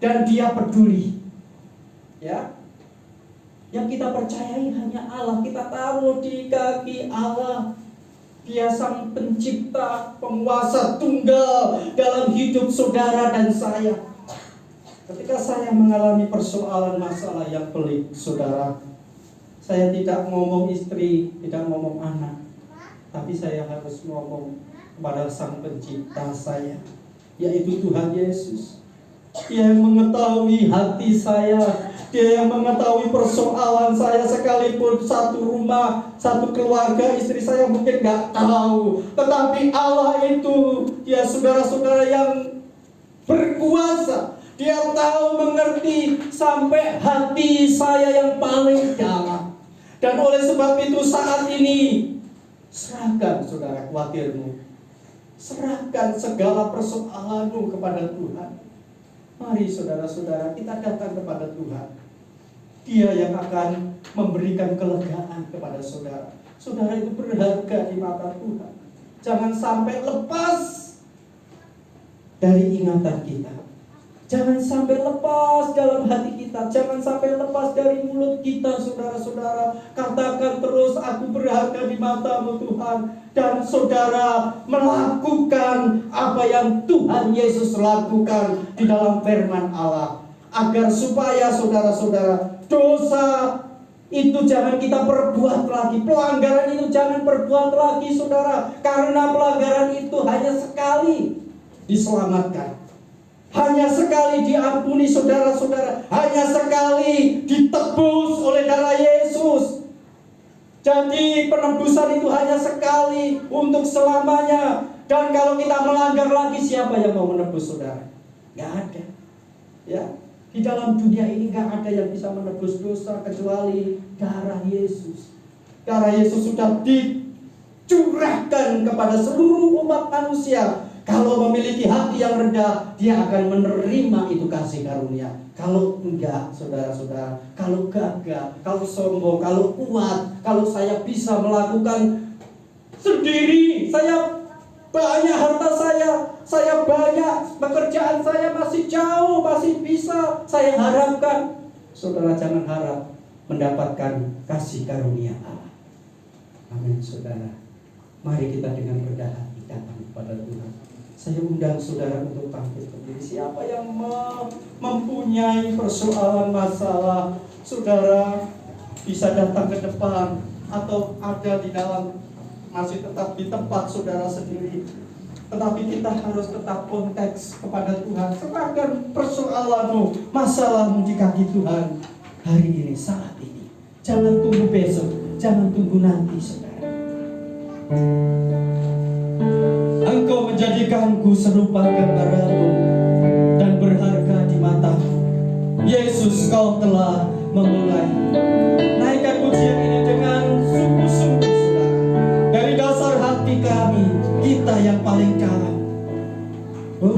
dan Dia peduli. Ya, yang kita percayai hanya Allah, kita taruh di kaki Allah. Dia Sang Pencipta, penguasa tunggal dalam hidup saudara dan saya. Ketika saya mengalami persoalan masalah yang pelik, saudara, saya tidak ngomong istri, tidak ngomong anak, tapi saya harus ngomong kepada Sang Pencipta saya, yaitu Tuhan Yesus. Dia yang mengetahui hati saya, Dia yang mengetahui persoalan saya, sekalipun satu rumah, satu keluarga, istri saya mungkin gak tahu. Tetapi Allah itu, Dia saudara-saudara yang berkuasa. Dia tahu, mengerti sampai hati saya yang paling dalam. Dan oleh sebab itu saat ini, serahkan saudara khawatirmu, serahkan segala persoalanmu kepada Tuhan. Mari saudara-saudara, kita datang kepada Tuhan. Dia yang akan memberikan kelegaan kepada saudara. Saudara itu berharga di mata Tuhan. Jangan sampai lepas dari ingatan kita. Jangan sampai lepas dalam hati kita. Jangan sampai lepas dari mulut kita, saudara-saudara. Katakan terus, aku berharga di mata-Mu Tuhan. Dan saudara melakukan apa yang Tuhan Yesus lakukan di dalam firman Allah, agar supaya saudara-saudara, dosa itu jangan kita perbuat lagi, pelanggaran itu jangan perbuat lagi, saudara. Karena pelanggaran itu hanya sekali diselamatkan, hanya sekali diampuni, saudara-saudara, hanya sekali ditebus oleh darah Yesus. Jadi penebusan itu hanya sekali untuk selamanya. Dan kalau kita melanggar lagi, siapa yang mau menebus saudara? Gak ada. Ya, di dalam dunia ini gak ada yang bisa menebus dosa kecuali darah Yesus. Darah Yesus sudah dicurahkan kepada seluruh umat manusia. Kalau memiliki hati yang rendah, dia akan menerima itu kasih karunia. Kalau enggak, saudara-saudara, kalau gagal, kalau sombong, kalau kuat, kalau saya bisa melakukan sendiri, saya banyak harta saya banyak, pekerjaan saya masih jauh, masih bisa, saya harapkan. Saudara jangan harap mendapatkan kasih karunia Allah. Amin, saudara. Mari kita dengan rendah hati datang kepada Tuhan. Saya undang saudara untuk bangkit berdiri. Siapa yang mempunyai persoalan masalah, saudara bisa datang ke depan atau ada di dalam, masih tetap di tempat saudara sendiri. Tetapi kita harus tetap konteks kepada Tuhan. Serahkan persoalanmu, masalahmu di kaki Tuhan hari ini, saat ini. Jangan tunggu besok, jangan tunggu nanti, saudara. Engkau menjadikanku serupa gambaranmu dan berharga di matamu. Yesus, kau telah memulai. Naikkan pujian ini dengan sungguh-sungguh, saudara. Dari dasar hati kami, kita yang paling dalam. Oh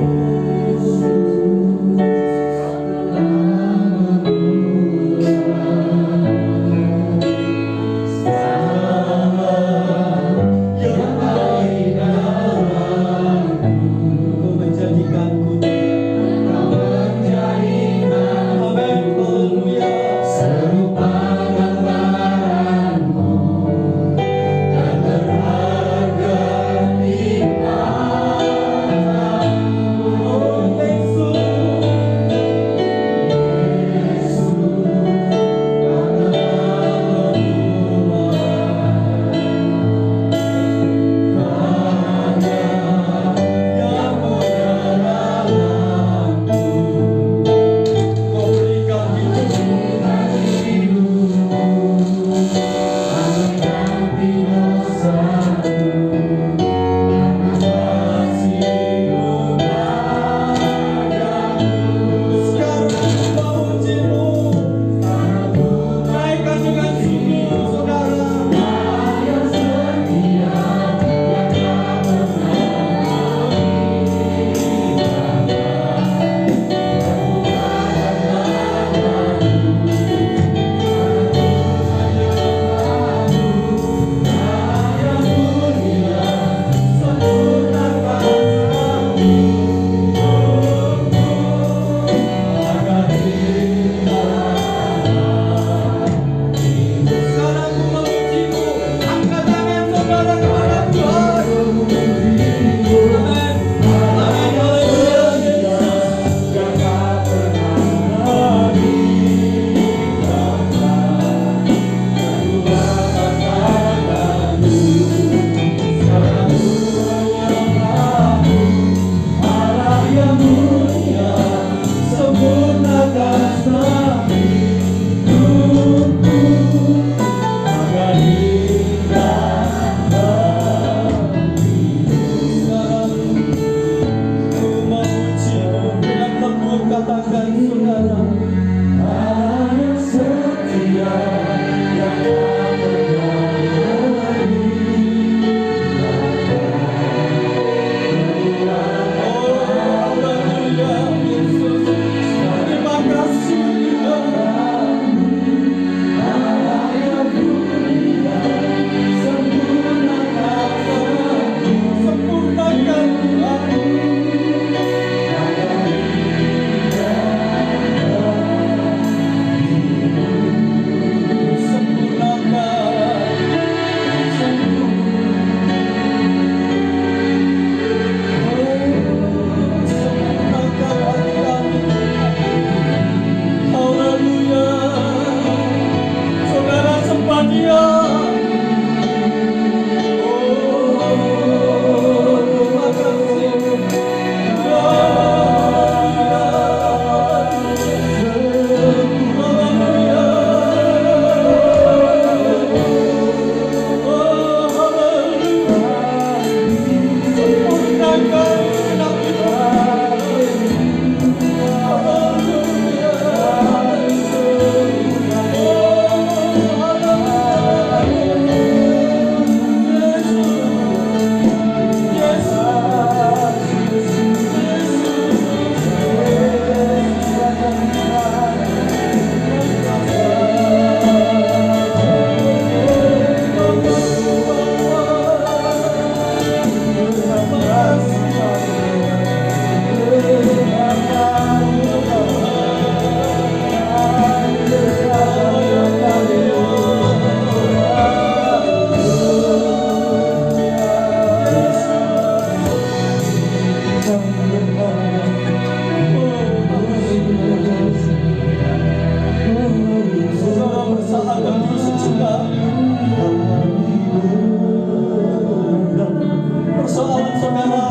persoalan saudara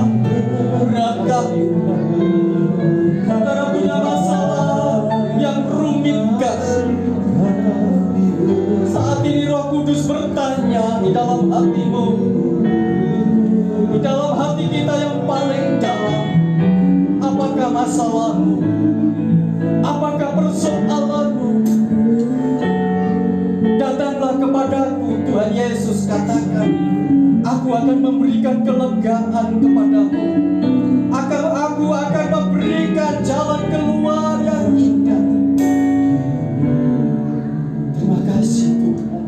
beratkan, saudara punya masalah yang rumitkan, saat ini Roh Kudus bertanya di dalam hatimu, di dalam hati kita yang paling dalam, apakah masalahmu? Apakah persoalanmu? Datanglah kepadaku, Tuhan Yesus katakan, aku akan memberikan kelegaan kepadamu. Aku akan memberikan jalan keluar yang indah. Terima kasih Tuhan.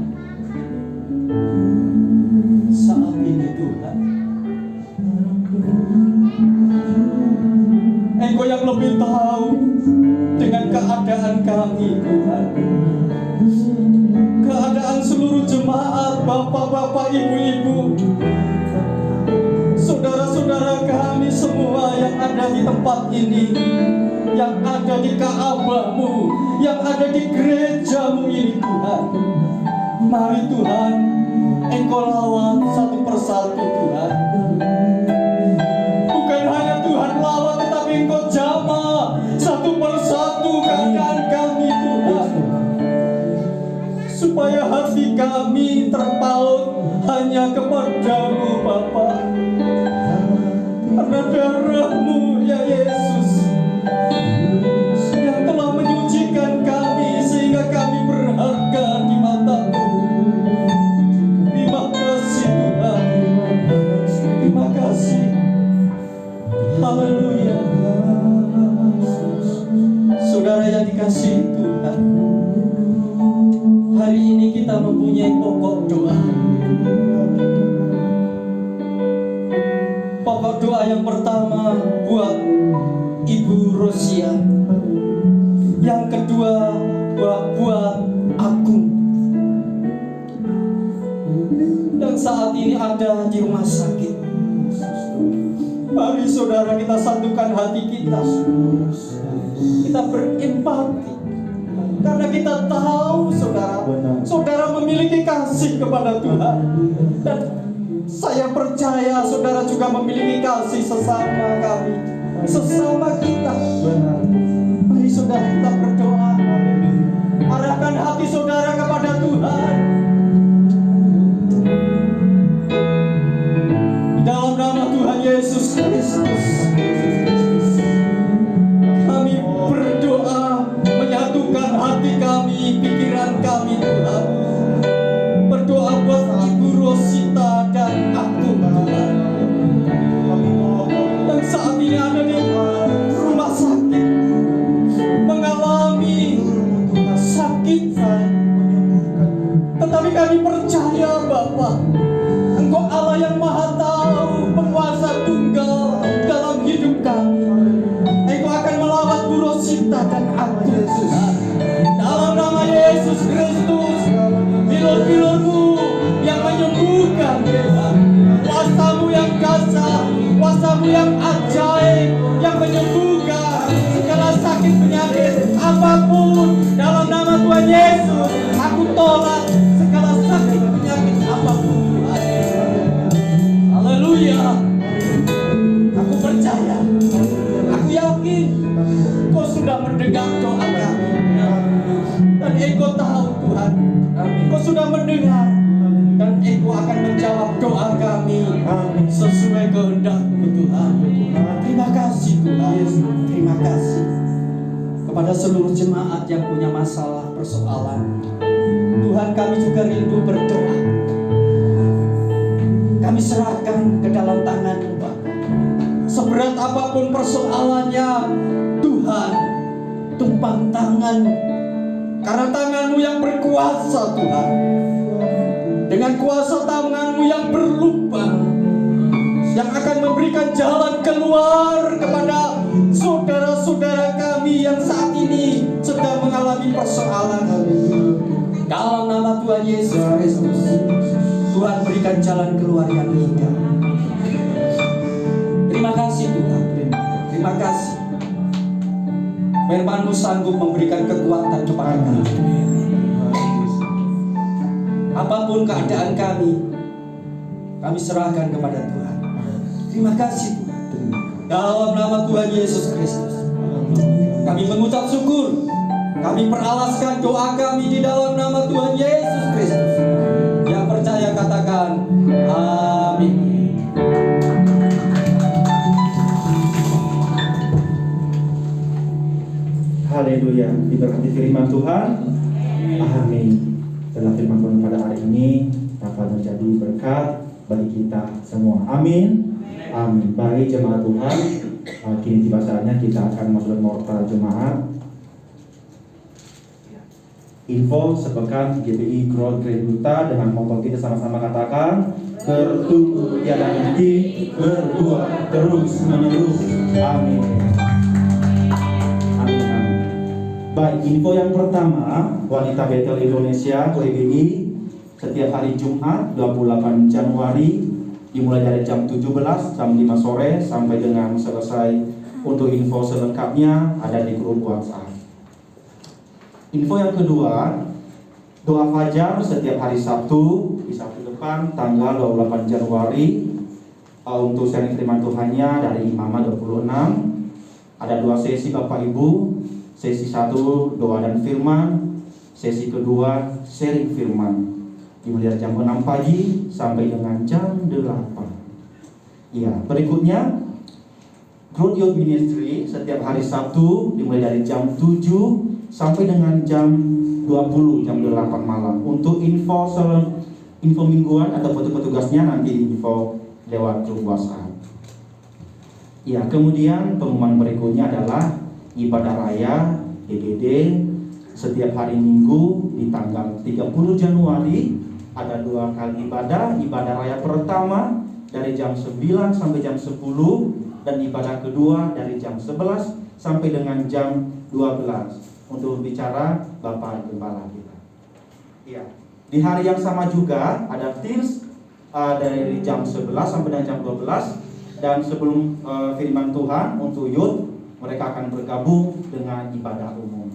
Saat ini Tuhan, Engkau yang lebih tahu dengan keadaan kami Tuhan, keadaan seluruh jemaat, bapak-bapak, ibu-ibu, saudara-saudara kami semua yang ada di tempat ini, yang ada di Ka'bah-Mu, yang ada di gereja-Mu ini Tuhan. Mari Tuhan, Engkau lawat satu persatu Tuhan. Bukan hanya Tuhan lawat, tetapi Engkau jamah satu persatu keadaan kami Tuhan, supaya hati kami terpaut hanya kepadamu Bapa. Karena darah-Mu ya Yesus yang telah menyucikan kami sehingga kami berharga di mata-Mu. Terima kasih Tuhan. Terima kasih. Haleluya. Saudara yang dikasihi Tuhan, hari ini kita mempunyai pokok doa. Pokok doa yang pertama buat Ibu Rosia, yang kedua buat aku yang saat ini ada di rumah sakit. Mari saudara kita satukan hati kita, kita berempati, karena kita tahu saudara memiliki kasih kepada Tuhan, dan saya percaya saudara juga memiliki kasih sesama kami, sesama kita. Mari saudara kita berdoa, arahkan hati saudara kepada Tuhan. Di dalam nama Tuhan Yesus Kristus, kami berdoa menyatukan hati kami, pikiran kami Tuhan. Berdoa buat Ibu Rosita dan aku Tuhan, yang saat ini ada di rumah sakit, mengalami sakit. Tetapi kami percaya Bapa, Engkau Allah yang Maha Tahu, penguasa tunggal dalam hidup kami. Engkau akan melawat Bu Rosita dan aku Tuhan. Dalam nama Yesus Kristus, bilur-bilur-Mu yang menyembuhkan Tuhan, kuasa-Mu yang dahsyat, kuasa-Mu yang ajaib, yang menyembuhkan segala sakit penyakit apapun. Dalam nama Tuhan Yesus, aku tolak segala sakit penyakit apapun Tuhan. Haleluya. Aku percaya, aku yakin Kau sudah mendengar doa kami, dan Engkau tahu Tuhan, Engkau sudah mendengar, dan Engkau akan menjawab doa kami sesuai kehendak-Mu Tuhan. Terima kasih Tuhan. Terima kasih kepada seluruh jemaat yang punya masalah, persoalan. Tuhan, kami juga rindu berdoa. Kami serahkan ke dalam tangan-Mu Bapa. Seberat apapun persoalannya, Tuhan, tumpang tangan, karena tangan-Mu yang berkuasa Tuhan. Dengan kuasa tangan-Mu yang berlubang, yang akan memberikan jalan keluar kepada saudara-saudara kami yang saat ini sedang mengalami persoalan. Dalam nama Tuhan Yesus Kristus, Tuhan berikan jalan keluar yang indah. Terima kasih Tuhan. Terima kasih. Firman-Mu sanggup memberikan kekuatan kepada kami. Apapun keadaan kami serahkan kepada Tuhan. Terima kasih Tuhan. Dalam nama Tuhan Yesus Kristus, kami mengucap syukur. Kami peralaskan doa kami di dalam nama Tuhan Yesus Kristus. Yang percaya katakan amin. Haleluya, diberkati firman Tuhan. Amin. Dalam firman Tuhan pada hari ini dapat menjadi berkat bagi kita semua. Amin. Amin. Baik jemaat Tuhan, kini tiba saatnya kita akan masuk nota jemaat. Info sepekan GPI Growth Duta dengan moto kita sama-sama katakan bertumbuh tiada henti, berbuah terus menerus. Amin. Amin. Baik, info yang pertama, Wanita Betel Indonesia WBI setiap hari Jumat 28 Januari dimulai dari jam 17 jam 5 sore sampai dengan selesai. Untuk info selengkapnya ada di grup WhatsApp. Info yang kedua, doa fajar setiap hari Sabtu di Sabtu depan tanggal 28 Januari. Untuk sharing firman Tuhannya dari Imamah 26. Ada 2 sesi Bapak Ibu. Sesi 1 doa dan firman, sesi kedua sharing firman. Dimulai jam 6 pagi sampai dengan jam 8. Ya, berikutnya Growth Youth Ministry setiap hari Sabtu dimulai dari jam 7 sampai dengan jam 20 jam 8 malam. Untuk info mingguan atau petugasnya nanti info lewat grup WhatsApp. Ya, kemudian pengumuman berikutnya adalah ibadah raya GGD setiap hari Minggu di tanggal 30 Januari ada 2 kali ibadah. Ibadah raya pertama dari jam 9 sampai jam 10 dan ibadah kedua dari jam 11 sampai dengan jam 12 untuk bicara Bapak Gembala kita. Ya, di hari yang sama juga ada teams dari jam 11 sampai dengan jam 12 dan sebelum firman Tuhan untuk youth mereka akan bergabung dengan ibadah umum.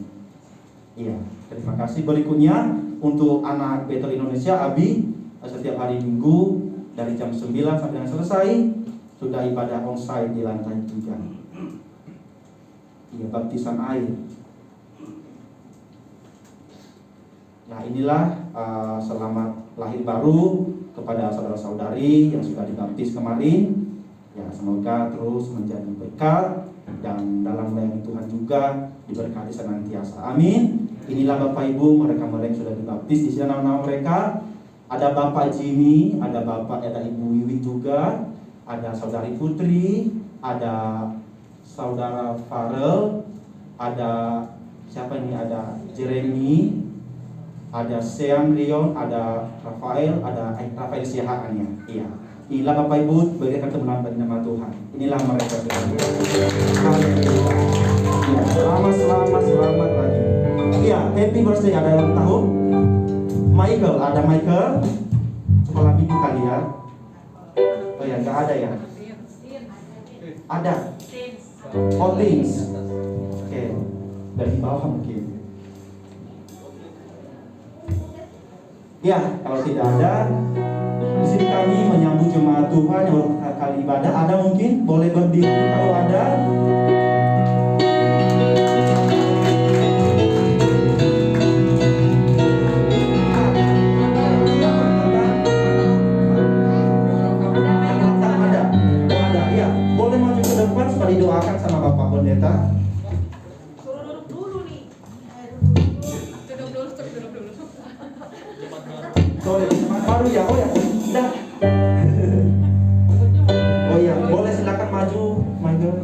Iya, terima kasih. Berikutnya untuk anak Betel Indonesia ABI setiap hari Minggu dari jam 9 sampai dengan selesai sudah ibadah onsite di lantai 3. Iya, baptisan air. Nah, inilah selamat lahir baru kepada saudara-saudari yang sudah dibaptis kemarin. Ya, semoga terus menjadi berkat dan dalam melayani Tuhan juga diberkati senantiasa. Amin. Inilah Bapak Ibu mereka yang sudah dibaptis. Di sini nama-nama mereka. Ada Bapak Jimmy, ada Ibu Wiwi juga, ada Saudari Putri, ada Saudara Farel, ada siapa ini? Ada Jeremy, ada Sean Rion, ada Rafael, ada Rafael Siahaan ya. Iya. Inilah Bapak Ibu berikan kebenaran bagi nama Tuhan. Inilah mereka sudah. Ya, selamat lagi. Iya, happy birthday ada ulang tahun. Michael, ada Michael. Sekolah minggu kali ya. Oh ya, nggak ada ya. Ada. Oh, Tins. Oke, dari bawah mungkin. Ya, kalau tidak ada, di sini kami menyambut jemaat Tuhan yang baru kali ibadah. Ada mungkin boleh berdiri kalau ada. Ada, ya. Boleh maju ke depan supaya didoakan sama Bapak Pendeta. Suruh duduk dulu nih. Duduk dulu. Sorry, baru ya, oh ya, dah. Oh ya, boleh silakan maju, Michael.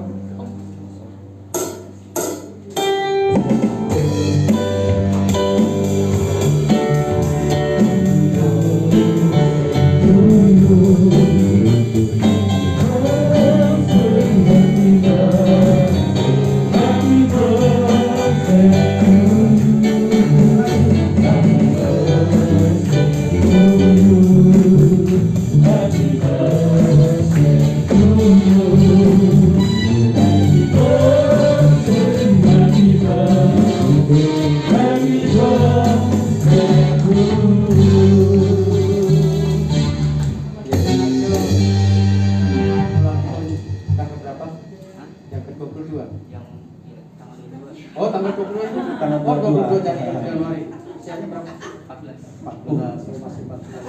Yang tanggal 22. Oh, tanggal 22 itu? Tanggal Oh, 22 22. Januari. Usianya berapa? 14. 14. Masih 14.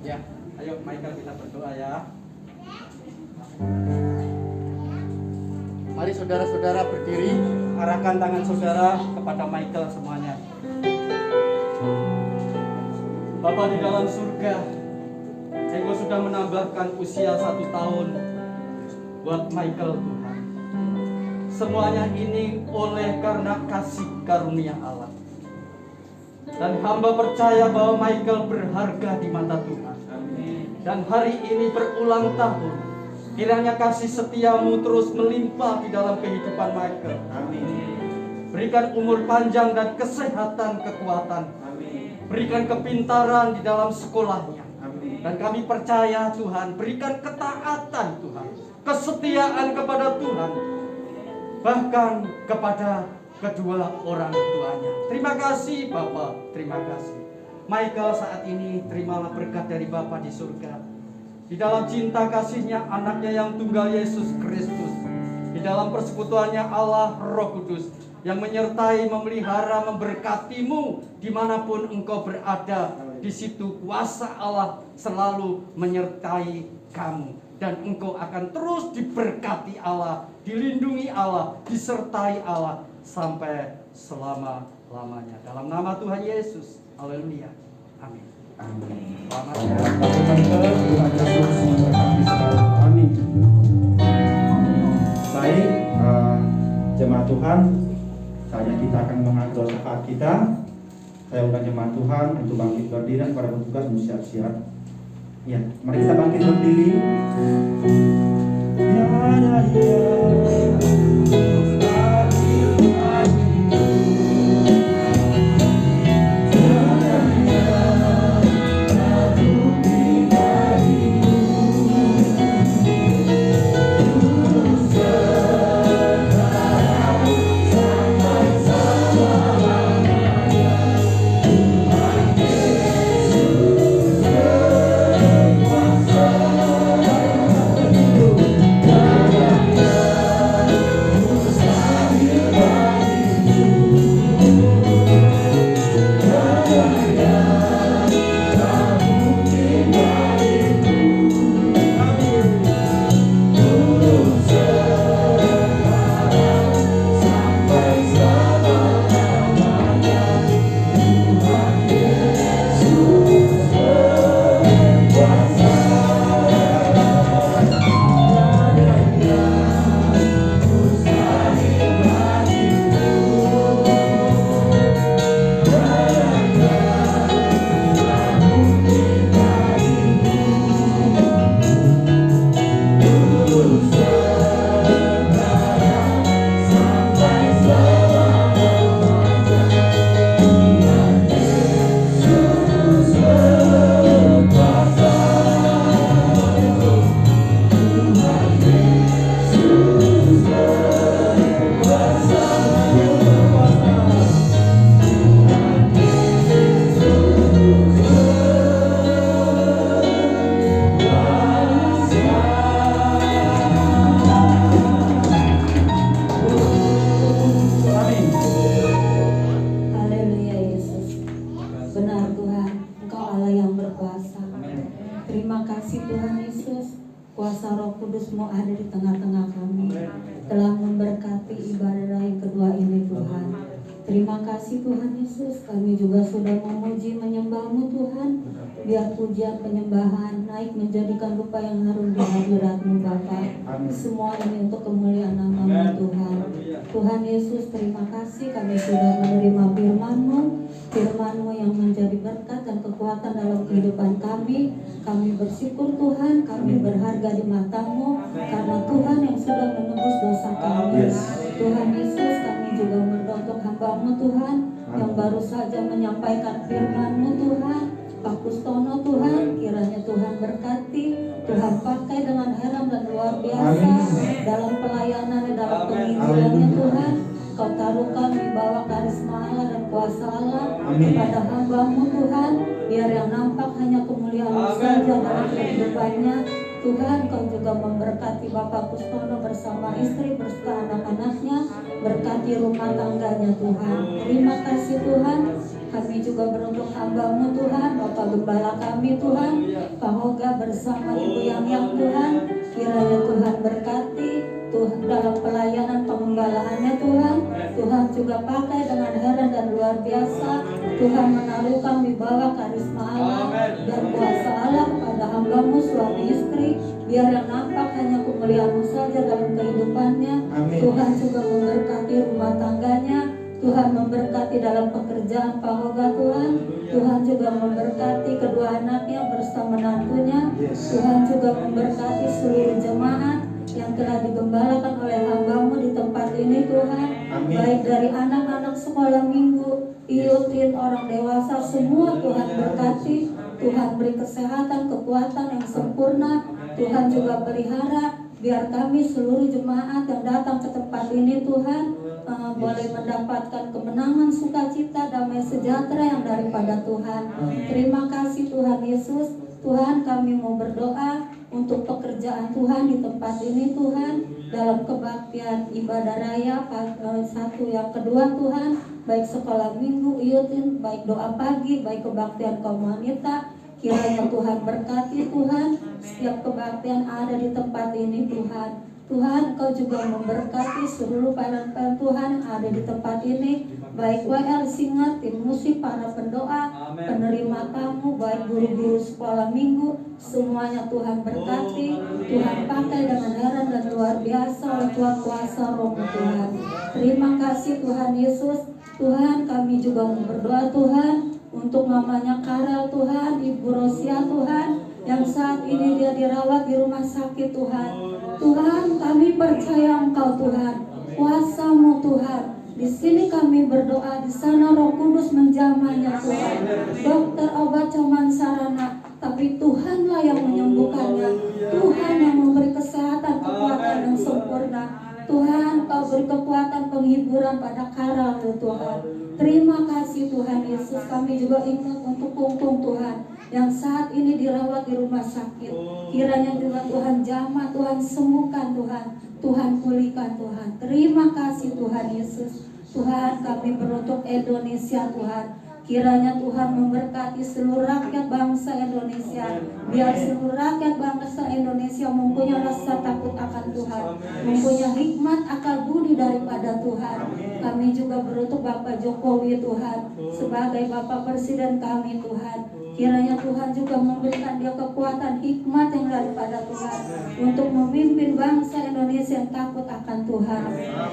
Ya, ayo Michael kita berdoa ya. Mari saudara-saudara berdiri, arahkan tangan saudara kepada Michael semuanya. Bapa di dalam surga, Engkau sudah menambahkan usia 1 tahun buat Michael Tuhan. Semuanya ini oleh karena kasih karunia Allah. Dan hamba percaya bahwa Michael berharga di mata Tuhan. Dan hari ini berulang tahun, kiranya kasih setiamu terus melimpah di dalam kehidupan Michael. Amin. Berikan umur panjang dan kesehatan, kekuatan. Amin. Berikan kepintaran di dalam sekolahnya. Amin. Dan kami percaya Tuhan, berikan ketaatan Tuhan, kesetiaan kepada Tuhan, bahkan kepada kedua orang tuanya. Terima kasih Bapak, terima kasih. Michael saat ini terimalah berkat dari Bapa di surga. Di dalam cinta kasihnya anaknya yang tunggal Yesus Kristus. Di dalam persekutuannya Allah Roh Kudus yang menyertai, memelihara, memberkatimu dimanapun engkau berada. Di situ kuasa Allah selalu menyertai kamu. Dan engkau akan terus diberkati Allah, dilindungi Allah, disertai Allah sampai selama-lamanya. Dalam nama Tuhan Yesus. Haleluya. Amin. Amin. Selamat Ya, ya. Tuhan Yesus memberkati selalu. Amin. Baik, jemaat Tuhan, saatnya kita akan mengatur syafaat kita. Saya undang jemaat Tuhan untuk bangkit berdiri dan para petugas untuk siap-siap. Ya, mari kita bangkit berdiri. Ya, ya, ya. kuasa Roh Kudus-Mu ada di tengah-tengah kami, telah memberkati ibadah yang kedua ini Tuhan. Terima kasih Tuhan Yesus, kami juga sudah memuji menyembah-Mu Tuhan. Biar pujian penyembahan naik menjadikan rupa yang harum di hadirat-Mu Bapa. Semua ini untuk kemuliaan nama-Mu Tuhan. Tuhan Yesus, terima kasih kami sudah menerima firman-Mu, firman-Mu yang menjadi berkat dan kekuatan dalam kehidupan kami. Kami bersyukur Tuhan, kami berharga di mata-Mu karena Tuhan yang sudah menebus dosa kami. Tuhan Yesus, kami juga berdoa untuk hamba-Mu Tuhan yang baru saja menyampaikan firman-Mu Tuhan. Pak Kustono Tuhan, kiranya Tuhan berkati, Tuhan pakai dengan heran dan luar biasa dalam pelayanannya, dalam penginjilannya Tuhan. Kau taruhkan di bawah karisma Allah dan kuasa Allah kepada hamba-Mu Tuhan, biar yang nampak hanya kemuliaan-Mu saja dalam kehidupannya. Tuhan Kau juga memberkati Bapak Kustono bersama istri, bersama anak-anaknya, berkati rumah tangganya Tuhan. Terima kasih Tuhan. Kami juga beruntung hamba-Mu Tuhan, Bapak Gembala kami Tuhan, Pak Hoga bersama Ibu Yang Tuhan. Kiranya Tuhan berkati Tuhan dalam pelayanan pengembalaannya Tuhan. Tuhan juga pakai dengan heran dan luar biasa. Tuhan menaruhkan wibawa karisma Allah dan kuasa Allah kepada hamba-Mu suami istri. Biar yang nampak hanya kemuliaan-Mu saja dalam kehidupannya. Amin. Tuhan juga memberkati rumah tangganya. Tuhan memberkati dalam pekerjaan Pak Hoga Tuhan. Tuhan juga memberkati kedua anaknya bersama menantunya. Tuhan juga memberkati seluruh jemaat yang telah digembalakan oleh hamba-Mu di tempat ini Tuhan. Amin. Baik dari anak-anak sekolah minggu, iutin, orang dewasa, semua Tuhan berkati. Tuhan beri kesehatan, kekuatan yang sempurna. Tuhan juga pelihara biar kami seluruh jemaat yang datang ke tempat ini Tuhan boleh mendapatkan kemenangan, sukacita, damai sejahtera yang daripada Tuhan. Terima kasih Tuhan Yesus. Tuhan, kami mau berdoa untuk pekerjaan Tuhan di tempat ini Tuhan, dalam kebaktian ibadah raya satu yang kedua Tuhan, baik sekolah minggu, iutin, baik doa pagi, baik kebaktian kaum wanita. Kiranya Tuhan berkati Tuhan setiap kebaktian ada di tempat ini Tuhan. Tuhan, Kau juga memberkati seluruh pelayan Tuhan yang ada di tempat ini, baik WL Singer, tim musik, para pendoa, penerima tamu, baik guru-guru sekolah minggu, semuanya Tuhan berkati. Tuhan pakai dengan heran dan luar biasa oleh Tuhan kuasa Roh Tuhan. Terima kasih Tuhan Yesus. Tuhan, kami juga mau berdoa Tuhan untuk mamanya Karel Tuhan, Ibu Rosia Tuhan, yang saat ini dia dirawat di rumah sakit Tuhan. Tuhan, kami percaya Engkau Tuhan, kuasa-Mu Tuhan. Di sini kami berdoa, di sana Roh Kudus menjamahnya Tuhan. Dokter obat cuman sarana, tapi Tuhanlah yang menyembuhkannya. Tuhan yang memberi kesehatan, kekuatan yang sempurna. Tuhan, Kau beri kekuatan penghiburan pada Karel Tuhan. Terima kasih Tuhan Yesus. Kami juga ingat untuk Kungkung Tuhan yang saat ini dirawat di rumah sakit. Kiranya juga Tuhan jamah, Tuhan sembuhkan Tuhan, Tuhan pulihkan Tuhan. Terima kasih Tuhan Yesus. Tuhan, kami beruntuk Indonesia Tuhan. Kiranya Tuhan memberkati seluruh rakyat bangsa Indonesia. Biar seluruh rakyat bangsa Indonesia mempunyai rasa takut akan Tuhan, mempunyai hikmat akal budi daripada Tuhan. Kami juga beruntuk Bapak Jokowi Tuhan, sebagai Bapak Presiden kami Tuhan. Kiranya Tuhan juga memberikan dia kekuatan hikmat yang daripada Tuhan untuk memimpin bangsa Indonesia yang takut akan Tuhan.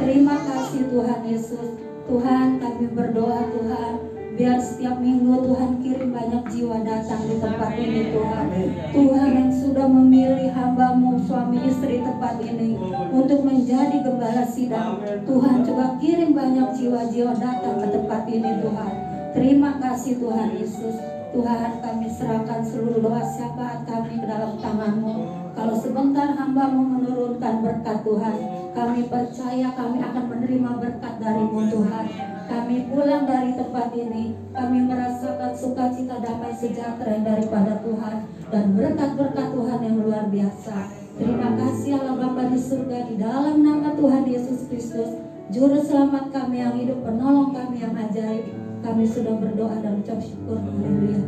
Terima kasih Tuhan Yesus. Tuhan, kami berdoa Tuhan, biar setiap minggu Tuhan kirim banyak jiwa datang di tempat ini Tuhan. Tuhan yang sudah memilih hamba-Mu suami istri tempat ini untuk menjadi gembala sidang. Tuhan juga kirim banyak jiwa-jiwa datang ke tempat ini Tuhan. Terima kasih Tuhan Yesus. Tuhan, kami serahkan seluruh doa syafaat kami ke dalam tangan-Mu. Kalau sebentar hamba-Mu menurunkan berkat Tuhan, kami percaya kami akan menerima berkat dari-Mu Tuhan. Kami pulang dari tempat ini, kami merasakan sukacita damai sejahtera daripada Tuhan dan berkat-berkat Tuhan yang luar biasa. Terima kasih Allah Bapa di surga, di dalam nama Tuhan Yesus Kristus, Juru Selamat kami yang hidup, penolong kami yang ajaib. Kami sudah berdoa dan ucap syukur. Haleluya.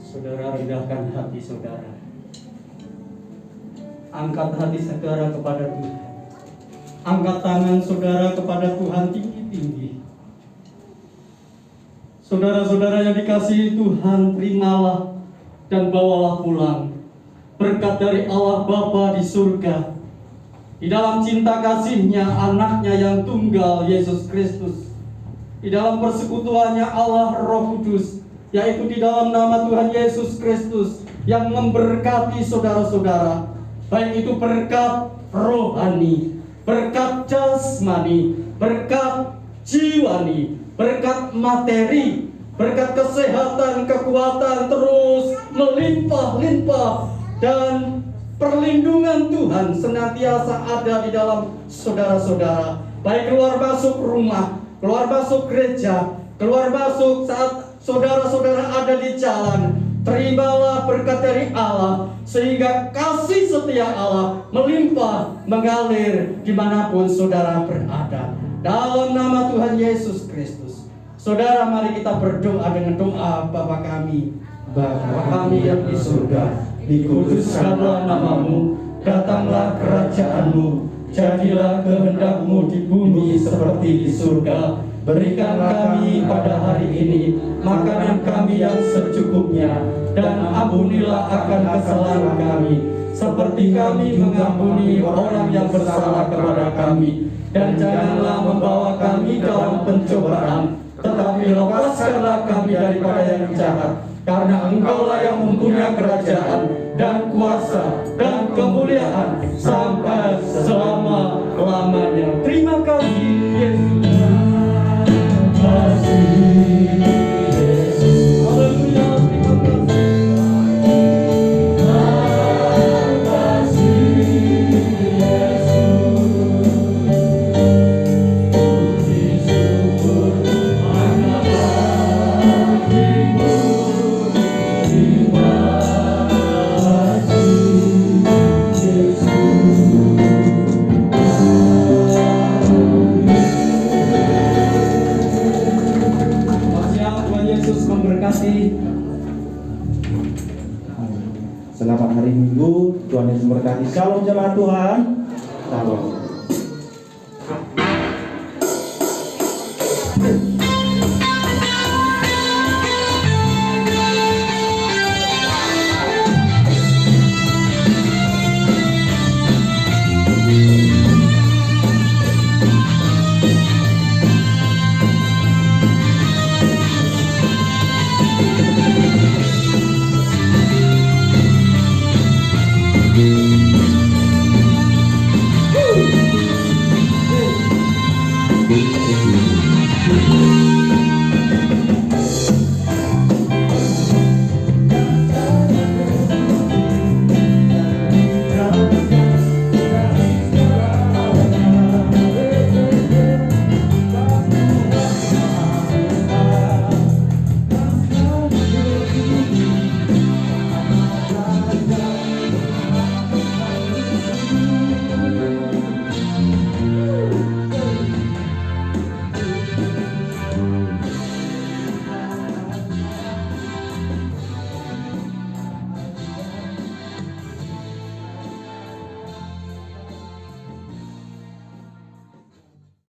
Saudara, rendahkan hati saudara. Angkat hati saudara kepada Tuhan. Angkat tangan saudara kepada Tuhan tinggi-tinggi. Saudara-saudara yang dikasihi Tuhan, terimalah dan bawalah pulang berkat dari Allah Bapa di surga, di dalam cinta kasih-Nya anaknya yang tunggal Yesus Kristus, di dalam persekutuannya Allah Roh Kudus, yaitu di dalam nama Tuhan Yesus Kristus yang memberkati saudara-saudara, baik itu berkat rohani, berkat jasmani, berkat jiwani, berkat materi, berkat kesehatan, kekuatan terus melimpah-limpah dan perlindungan Tuhan senantiasa ada di dalam saudara-saudara, baik keluar masuk rumah, keluar masuk gereja, keluar masuk saat saudara-saudara ada di jalan. Terimalah berkat dari Allah, sehingga kasih setia Allah melimpah mengalir dimanapun saudara berada. Dalam nama Tuhan Yesus Kristus, saudara, mari kita berdoa dengan doa Bapa kami. Bapa kami yang di surga, dikuduskanlah namamu, datanglah kerajaanmu, jadilah kehendak-Mu di bumi seperti di surga. Berikan kami pada hari ini makanan kami yang secukupnya, dan ampunilah akan kesalahan kami, seperti kami mengampuni orang yang bersalah kepada kami. Dan janganlah membawa kami dalam pencobaan, tetapi lepaskanlah kami daripada yang jahat. Karena Engkaulah yang mempunyai kerajaan dan kuasa dan kemuliaan sampai selama-lamanya. Terima kasih Yesus. Haleluya, terima Selamat hari Minggu, Tuhan Yesus memberkati. Shalom jemaat Tuhan. Shalom.